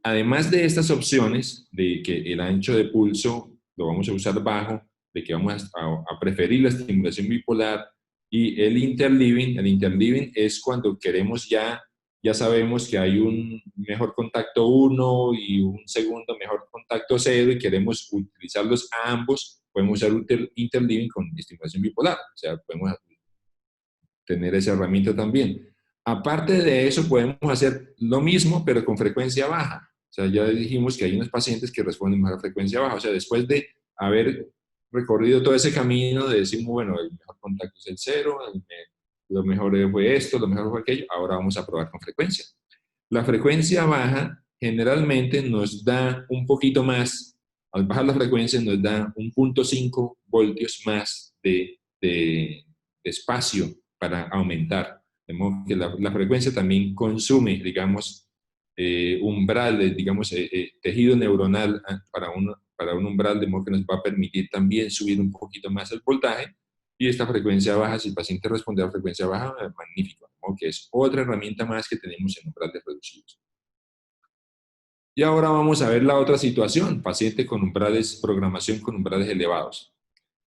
además de estas opciones, de que el ancho de pulso lo vamos a usar bajo, de que vamos a preferir la estimulación bipolar, y el interleaving es cuando queremos ya sabemos que hay un mejor contacto 1 y un segundo mejor contacto 0 y queremos utilizarlos a ambos, podemos usar interleaving con estimulación bipolar. O sea, podemos tener esa herramienta también. Aparte de eso, podemos hacer lo mismo, pero con frecuencia baja. sea, ya dijimos que hay unos pacientes que responden mejor a frecuencia baja. O sea, después de haber recorrido todo ese camino de decir, bueno, el mejor contacto es el 0, lo mejor fue esto, lo mejor fue aquello, ahora vamos a probar con frecuencia. La frecuencia baja generalmente nos da un poquito más, al bajar la frecuencia nos da 1.5 voltios más de espacio para aumentar. De modo que la frecuencia también consume, digamos, umbrales, digamos, tejido neuronal para un umbral, de modo que nos va a permitir también subir un poquito más el voltaje. Y esta frecuencia baja, si el paciente responde a frecuencia baja, magnífico, ¿no? Que es otra herramienta más que tenemos en umbrales reducidos. Y ahora vamos a ver la otra situación, paciente con umbrales, programación con umbrales elevados.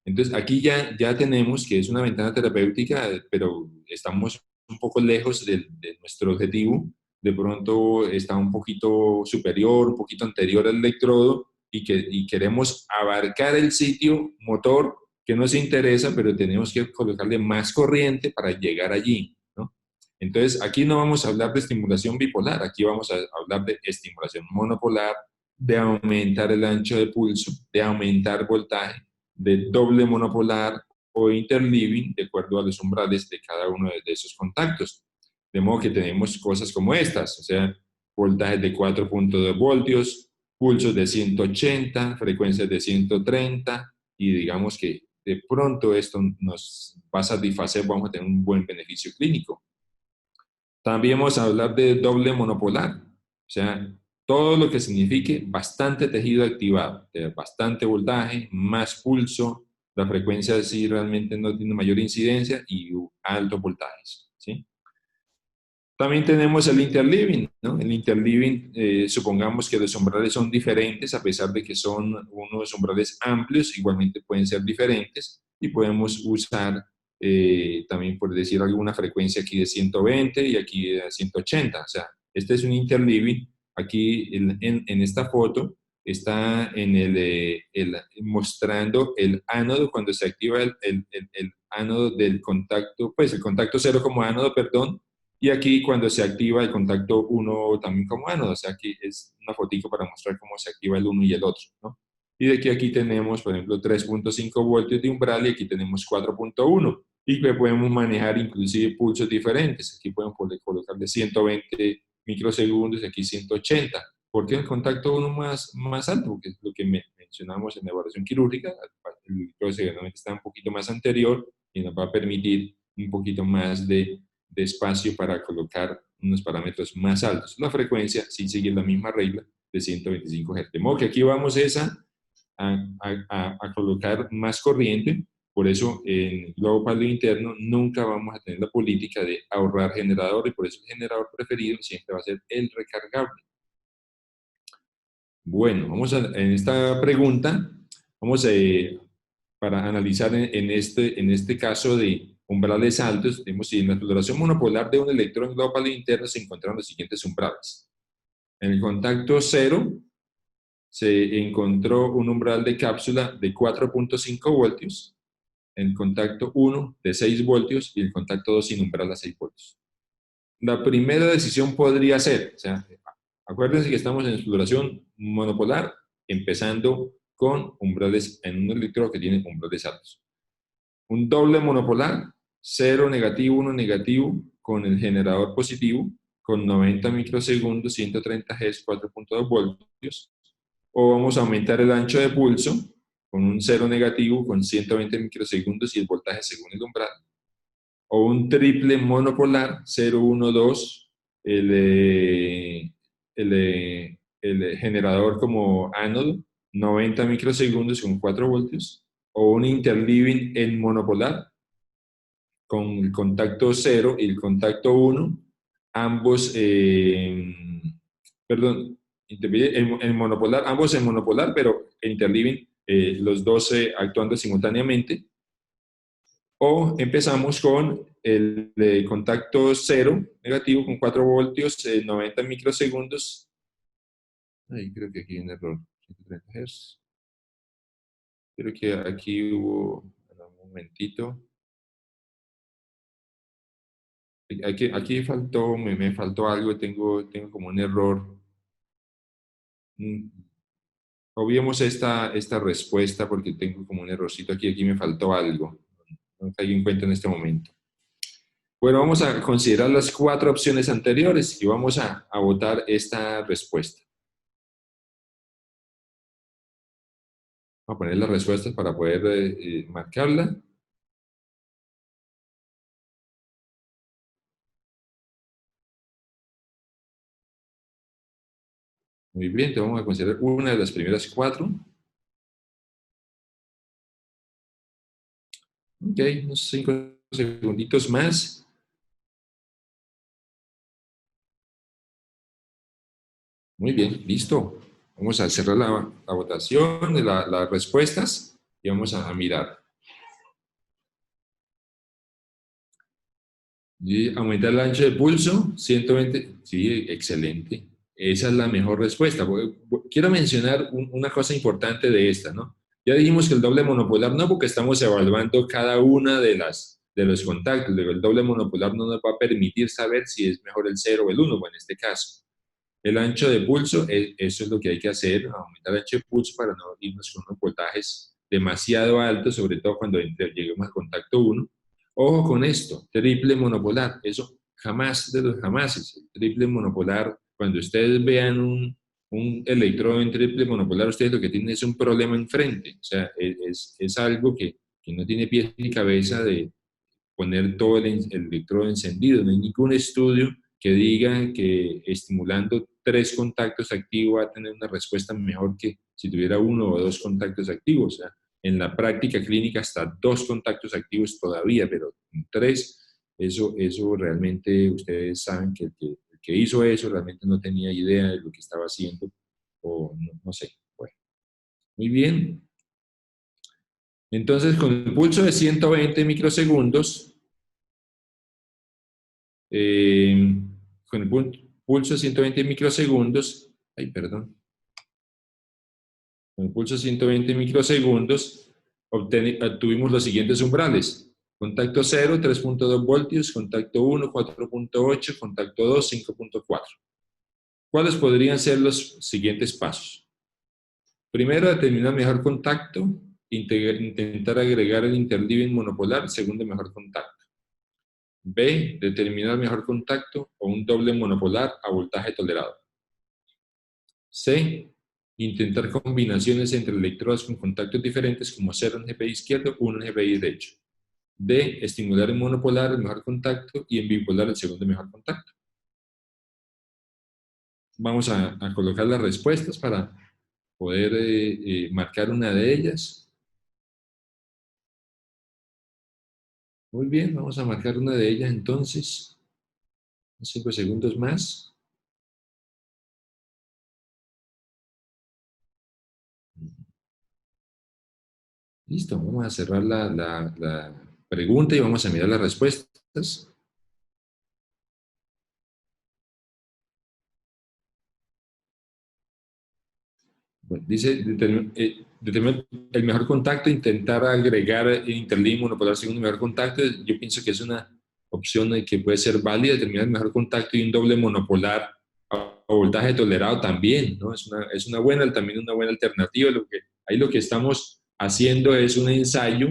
Entonces, aquí ya tenemos que es una ventana terapéutica, pero estamos un poco lejos de nuestro objetivo. De pronto está un poquito superior, un poquito anterior al electrodo y queremos abarcar el sitio motor que nos interesa, pero tenemos que colocarle más corriente para llegar allí, ¿no? Entonces, aquí no vamos a hablar de estimulación bipolar, aquí vamos a hablar de estimulación monopolar, de aumentar el ancho de pulso, de aumentar voltaje, de doble monopolar o interleaving, de acuerdo a los umbrales de cada uno de esos contactos. De modo que tenemos cosas como estas, o sea, voltajes de 4.2 voltios, pulsos de 180, frecuencias de 130, y digamos que de pronto esto nos va a satisfacer, vamos a tener un buen beneficio clínico. También vamos a hablar de doble monopolar, o sea, todo lo que signifique bastante tejido activado, bastante voltaje, más pulso, la frecuencia sí realmente no tiene mayor incidencia y altos voltajes, ¿sí? También tenemos el interleaving, ¿no? El interleaving, supongamos que los umbrales son diferentes, a pesar de que son unos umbrales amplios, igualmente pueden ser diferentes y podemos usar también, por decir alguna frecuencia aquí de 120 y aquí de 180. O sea, este es un interleaving. Aquí en esta foto está mostrando el ánodo cuando se activa el ánodo del contacto, pues el contacto 0 como ánodo, perdón. Y aquí cuando se activa el contacto 1 también como ánodo, o sea, aquí es una fotico para mostrar cómo se activa el uno y el otro, ¿no? Y de aquí tenemos, por ejemplo, 3.5 voltios de umbral y aquí tenemos 4.1. Y que podemos manejar inclusive pulsos diferentes. Aquí podemos colocar de 120 microsegundos, aquí 180. ¿Por qué el contacto 1 más alto? Porque es lo que mencionamos en la evaluación quirúrgica. El electrodo seguramente está un poquito más anterior y nos va a permitir un poquito más de espacio para colocar unos parámetros más altos. La frecuencia sí sigue la misma regla de 125 Hz. De modo que aquí vamos a colocar más corriente, por eso en el globo pálido interno nunca vamos a tener la política de ahorrar generador y por eso el generador preferido siempre va a ser el recargable. Bueno, en esta pregunta, vamos para analizar en este caso de umbrales altos, tenemos si en la exploración monopolar de un electrón en globo pálido interno se encontraron los siguientes umbrales. En el contacto 0 se encontró un umbral de cápsula de 4.5 voltios, el contacto 1 de 6 voltios y el contacto 2 sin umbral a 6 voltios. La primera decisión podría ser, o sea, acuérdense que estamos en exploración monopolar, empezando con umbrales en un electrodo que tiene umbrales altos. Un doble monopolar, 0 negativo, 1 negativo, con el generador positivo, con 90 microsegundos, 130 Hz, 4.2 voltios. O vamos a aumentar el ancho de pulso con un 0 negativo, con 120 microsegundos y el voltaje según el umbral. O un triple monopolar, 0, 1, 2, el generador como ánodo, 90 microsegundos con 4 voltios. O un interleaving en monopolar, con el contacto 0 y el contacto 1, ambos, perdón, en monopolar, ambos en monopolar, pero interleaving, los dos actuando simultáneamente. O empezamos con el contacto 0 negativo con 4 voltios, 90 microsegundos. Ahí creo que aquí hay un error. 130 Hz. Creo que aquí hubo, un momentito. Aquí faltó, me faltó algo, tengo como un error. Obviemos esta respuesta porque tengo como un errorcito aquí me faltó algo. No caigo en cuenta en este momento. Bueno, vamos a considerar las 4 opciones anteriores y vamos a votar esta respuesta. Vamos a poner las respuestas para poder marcarla. Muy bien, entonces vamos a considerar una de las primeras 4. Ok, unos 5 segunditos más. Muy bien, listo. Vamos a cerrar la votación de las respuestas y vamos a mirar. Y aumentar el ancho de pulso, 120. Sí, excelente. Esa es la mejor respuesta. Quiero mencionar una cosa importante de esta, ¿no? Ya dijimos que el doble monopolar no, porque estamos evaluando cada una de los contactos. El doble monopolar no nos va a permitir saber si es mejor el 0 o el 1, en este caso. El ancho de pulso, eso es lo que hay que hacer, aumentar el ancho de pulso para no irnos con unos voltajes demasiado altos, sobre todo cuando lleguemos al contacto 1. Ojo con esto, triple monopolar, eso jamás de los jamases. Triple monopolar, cuando ustedes vean un electrodo en triple monopolar, ustedes lo que tienen es un problema enfrente. O sea, es algo que no tiene pies ni cabeza de poner todo el electrodo encendido. No hay ningún estudio que diga que estimulando 3 contactos activos va a tener una respuesta mejor que si tuviera 1 o 2 contactos activos. O sea, en la práctica clínica hasta 2 contactos activos todavía, pero 3, eso realmente ustedes saben que el que hizo eso realmente no tenía idea de lo que estaba haciendo, o no sé. Bueno, muy bien. Entonces, con el pulso de 120 microsegundos, con el pulso de 120 microsegundos, con el pulso de 120 microsegundos, obtuvimos los siguientes umbrales. Contacto 0, 3.2 voltios, contacto 1, 4.8, contacto 2, 5.4. ¿Cuáles podrían ser los siguientes pasos? Primero, determinar mejor contacto, intentar agregar el interleaving monopolar, segundo mejor contacto. B, determinar mejor contacto o un doble monopolar a voltaje tolerado. C, intentar combinaciones entre electrodos con contactos diferentes como 0 en GPI izquierdo, 1 en GPI derecho. D, estimular en monopolar el mejor contacto y en bipolar el segundo mejor contacto. Vamos a colocar las respuestas para poder marcar una de ellas. Muy bien, vamos a marcar una de ellas entonces. 5 segundos más. Listo, vamos a cerrar la pregunta y vamos a mirar las respuestas. Bueno, dice, determinar el mejor contacto, intentar agregar el interleaving monopolar segundo mejor contacto. Yo pienso que es una opción que puede ser válida, determinar el mejor contacto y un doble monopolar a voltaje tolerado también, ¿no? Es una buena, también una buena alternativa. Ahí lo que estamos haciendo es un ensayo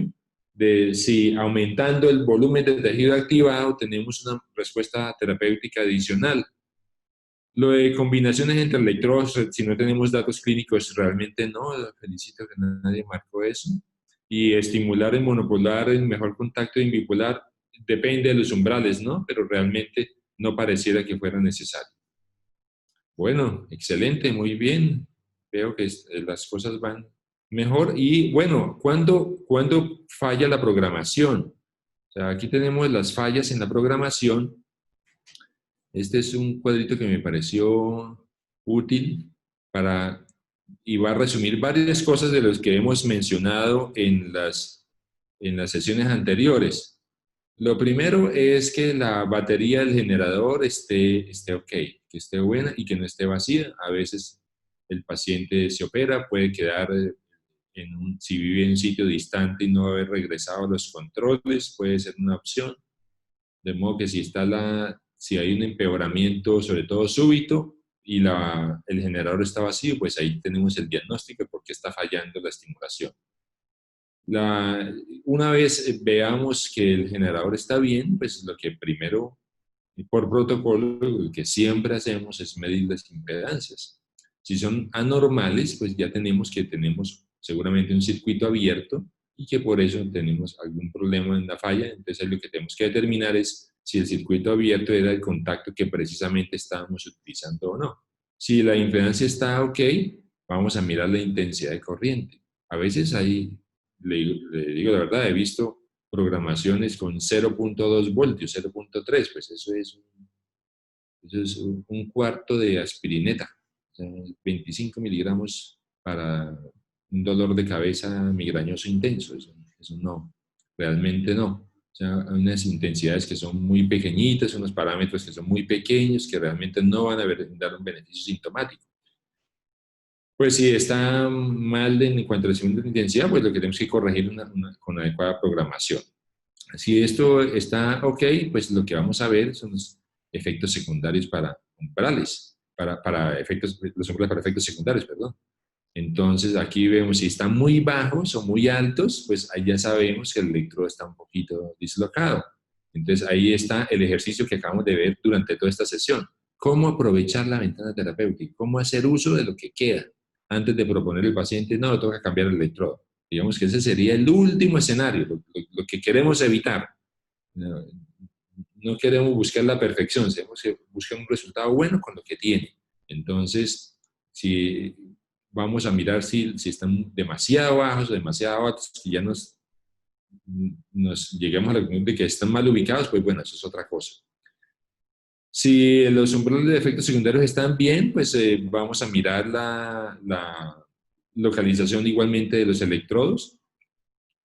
de si aumentando el volumen de tejido activado tenemos una respuesta terapéutica adicional. Lo de combinaciones entre electrodos, si no tenemos datos clínicos, realmente no. Felicito que nadie marcó eso. Y estimular en monopolar el mejor contacto en bipolar depende de los umbrales, ¿no? Pero realmente no pareciera que fuera necesario. Bueno, excelente, muy bien. Veo que las cosas van mejor. Y bueno, ¿cuándo falla la programación? O sea, aquí tenemos las fallas en la programación. Este es un cuadrito que me pareció útil y va a resumir varias cosas de las que hemos mencionado en las sesiones anteriores. Lo primero es que la batería del generador esté ok, que esté buena y que no esté vacía. A veces el paciente se opera, puede quedar, si vive en un sitio distante y no haber regresado a los controles, puede ser una opción. De modo que si hay un empeoramiento, sobre todo súbito, el generador está vacío, pues ahí tenemos el diagnóstico de por qué está fallando la estimulación. Una vez veamos que el generador está bien, pues lo que primero, por protocolo, lo que siempre hacemos es medir las impedancias. Si son anormales, pues ya tenemos seguramente un circuito abierto y que por eso tenemos algún problema en la falla. Entonces lo que tenemos que determinar es si el circuito abierto era el contacto que precisamente estábamos utilizando o no. Si la impedancia está ok, vamos a mirar la intensidad de corriente. A veces ahí, le digo la verdad, he visto programaciones con 0.2 voltios, 0.3, pues eso es un cuarto de aspirineta, o sea, 25 miligramos para un dolor de cabeza migrañoso intenso. Eso no, realmente no. O sea, hay unas intensidades que son muy pequeñitas, unos parámetros que son muy pequeños, que realmente no van a dar un beneficio sintomático. Pues si está mal en cuanto a la intensidad, pues lo que tenemos que corregir con adecuada programación. Si esto está ok, pues lo que vamos a ver son los efectos secundarios para umbrales, los umbrales para efectos secundarios, perdón. Entonces aquí vemos si están muy bajos o muy altos, pues ahí ya sabemos que el electrodo está un poquito dislocado. Entonces ahí está el ejercicio que acabamos de ver durante toda esta sesión. Cómo aprovechar la ventana terapéutica, cómo hacer uso de lo que queda antes de proponer al paciente, no, toca cambiar el electrodo. Digamos que ese sería el último escenario, lo que queremos evitar. No queremos buscar la perfección, queremos buscar un resultado bueno con lo que tiene. Entonces, si vamos a mirar si están demasiado bajos o demasiado altos, que ya nos lleguemos a la conclusión de que están mal ubicados, pues bueno, eso es otra cosa. Si los umbrales de efectos secundarios están bien, pues vamos a mirar la localización igualmente de los electrodos,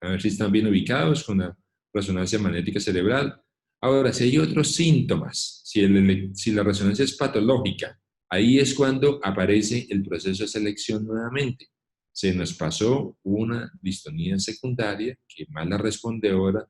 a ver si están bien ubicados con la resonancia magnética cerebral. Ahora, si hay otros síntomas, si la resonancia es patológica, ahí es cuando aparece el proceso de selección nuevamente. Se nos pasó una distonía secundaria que más la responde ahora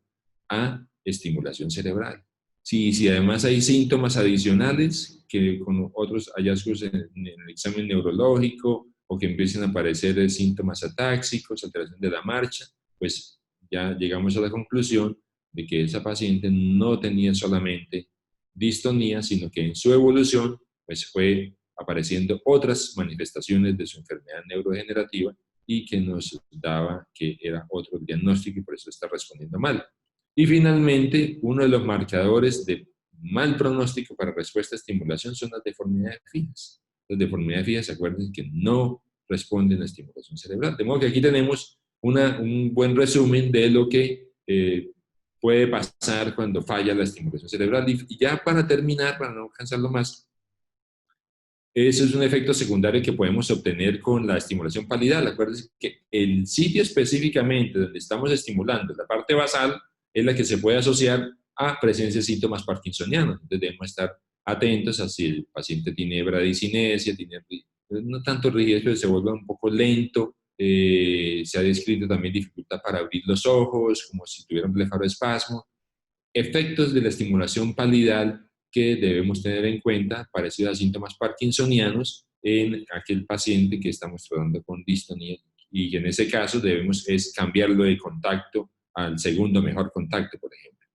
a estimulación cerebral. Si además hay síntomas adicionales que con otros hallazgos en el examen neurológico o que empiecen a aparecer síntomas atáxicos, alteración de la marcha, pues ya llegamos a la conclusión de que esa paciente no tenía solamente distonía, sino que en su evolución pues fue apareciendo otras manifestaciones de su enfermedad neurodegenerativa y que nos daba que era otro diagnóstico y por eso está respondiendo mal. Y finalmente, uno de los marcadores de mal pronóstico para respuesta a estimulación son las deformidades fijas. Las deformidades fijas, se acuerdan que no responden a estimulación cerebral. De modo que aquí tenemos un buen resumen de lo que puede pasar cuando falla la estimulación cerebral. Y ya para terminar, para no cansarlo más, ese es un efecto secundario que podemos obtener con la estimulación palidal. Acuérdense que el sitio específicamente donde estamos estimulando, la parte basal, es la que se puede asociar a presencia de síntomas parkinsonianos. Entonces debemos estar atentos a si el paciente tiene bradicinesia, no tanto rigidez, pero se vuelve un poco lento. Se ha descrito también dificultad para abrir los ojos, como si tuviera un blefaroespasmo. Efectos de la estimulación palidal que debemos tener en cuenta, parecidos a síntomas parkinsonianos, en aquel paciente que estamos tratando con distonía, y en ese caso debemos cambiarlo de contacto al segundo mejor contacto, por ejemplo.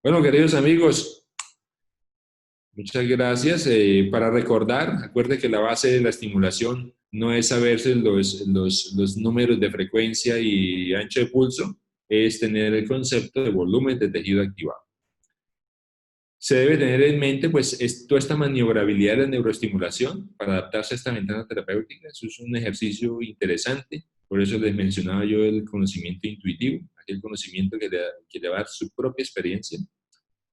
Bueno, queridos amigos, muchas gracias. Para recordar, acuérdense que la base de la estimulación no es saberse los números de frecuencia y ancho de pulso, es tener el concepto de volumen de tejido activado. Se debe tener en mente, pues, toda esta maniobrabilidad de la neuroestimulación para adaptarse a esta ventana terapéutica. Eso es un ejercicio interesante, por eso les mencionaba yo el conocimiento intuitivo, aquel conocimiento que le va a dar su propia experiencia.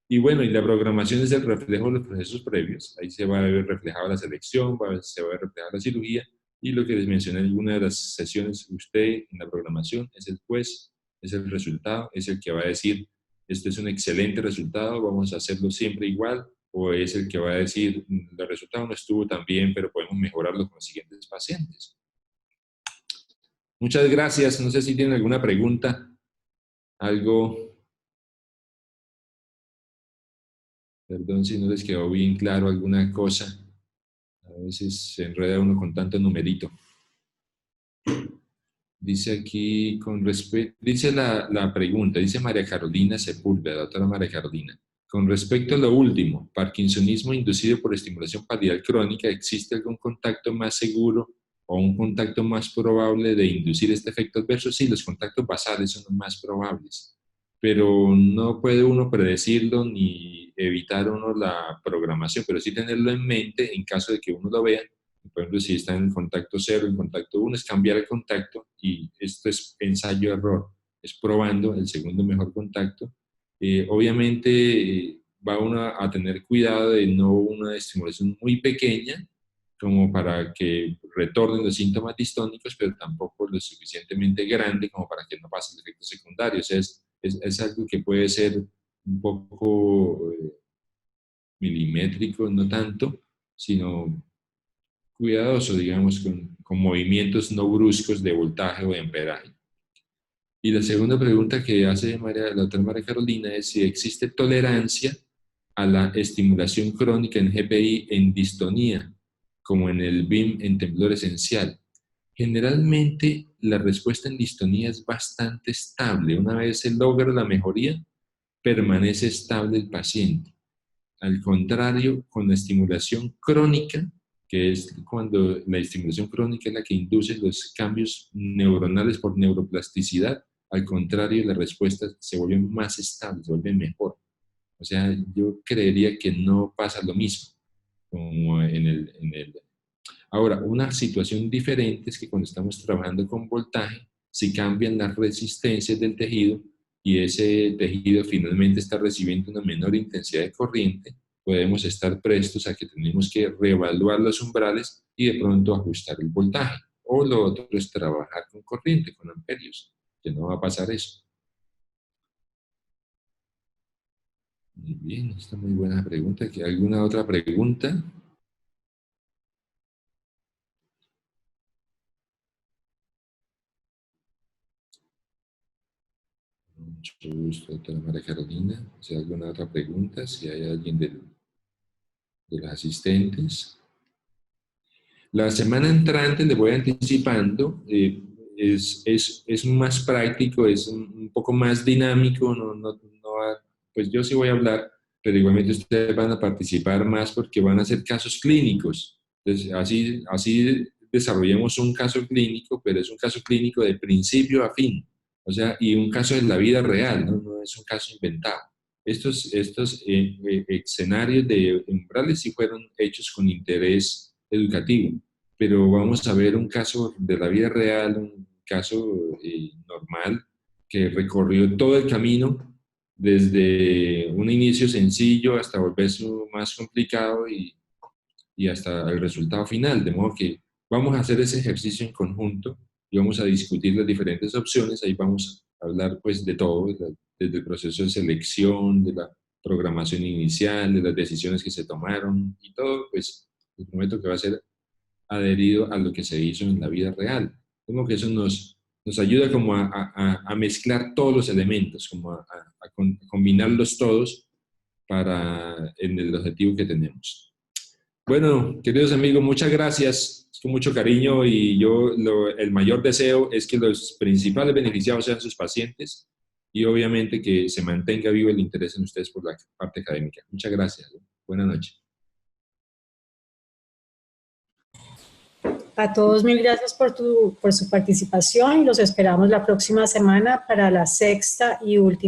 Y bueno, y la programación es el reflejo de los procesos previos. Ahí se va a ver reflejada la selección, se va a ver reflejada la cirugía, y lo que les mencioné en alguna de las sesiones, usted en la programación es el juez, es el resultado, es el que va a decir, este es un excelente resultado, vamos a hacerlo siempre igual, o es el que va a decir, el resultado no estuvo tan bien, pero podemos mejorarlo con los siguientes pacientes. Muchas gracias. No sé si tienen alguna pregunta, algo. Perdón si no les quedó bien claro alguna cosa. A A veces se enreda uno con tanto numerito. Dice aquí, dice la pregunta, dice María Carolina Sepúlveda, doctora María Carolina. Con respecto a lo último, parkinsonismo inducido por estimulación parietal crónica, ¿existe algún contacto más seguro o un contacto más probable de inducir este efecto adverso? Sí, los contactos basales son los más probables, pero no puede uno predecirlo ni evitar uno la programación, pero sí tenerlo en mente en caso de que uno lo vea. Por ejemplo, si está en contacto 0, en contacto 1, es cambiar el contacto, y esto es ensayo-error, es probando el segundo mejor contacto. Obviamente va uno a tener cuidado de no una estimulación muy pequeña, como para que retornen los síntomas distónicos, pero tampoco lo suficientemente grande como para que no pase el efecto secundario. O sea, es algo que puede ser un poco milimétrico, no tanto, sino cuidadoso, digamos, con movimientos no bruscos de voltaje o de amperaje. Y la segunda pregunta que hace la doctora María Carolina es si existe tolerancia a la estimulación crónica en GPI en distonía, como en el BIM en temblor esencial. Generalmente la respuesta en distonía es bastante estable. Una vez se logra la mejoría, permanece estable el paciente. Al contrario, con la estimulación crónica, que es cuando la estimulación crónica es la que induce los cambios neuronales por neuroplasticidad, al contrario, la respuesta se vuelve más estable, se vuelve mejor. O sea, yo creería que no pasa lo mismo como Ahora, una situación diferente es que cuando estamos trabajando con voltaje, si cambian las resistencias del tejido y ese tejido finalmente está recibiendo una menor intensidad de corriente, podemos estar prestos a que tenemos que reevaluar los umbrales y de pronto ajustar el voltaje. O lo otro es trabajar con corriente, con amperios, que no va a pasar eso. Muy bien, esta es muy buena pregunta. ¿Alguna otra pregunta? Mucho gusto, doctora María Carolina. Si hay alguna otra pregunta, si hay alguien de los asistentes. La semana entrante, les voy anticipando, es más práctico, es un poco más dinámico, pues yo sí voy a hablar, pero igualmente ustedes van a participar más porque van a hacer casos clínicos. Entonces, así desarrollemos un caso clínico, pero es un caso clínico de principio a fin. O sea, y un caso en la vida real, no es un caso inventado. Estos escenarios de umbrales sí fueron hechos con interés educativo, pero vamos a ver un caso de la vida real, un caso normal, que recorrió todo el camino desde un inicio sencillo hasta volverse más complicado y hasta el resultado final, de modo que vamos a hacer ese ejercicio en conjunto y vamos a discutir las diferentes opciones. Ahí vamos a hablar pues de todo, desde el proceso de selección, de la programación inicial, de las decisiones que se tomaron y todo, pues les prometo que va a ser adherido a lo que se hizo en la vida real. Como que eso nos ayuda como a mezclar todos los elementos, como a combinarlos todos para en el objetivo que tenemos. Bueno, queridos amigos, muchas gracias, con mucho cariño, y el mayor deseo es que los principales beneficiados sean sus pacientes y obviamente que se mantenga vivo el interés en ustedes por la parte académica. Muchas gracias. Buenas noches. A todos, mil gracias por su participación y los esperamos la próxima semana para la sexta y última.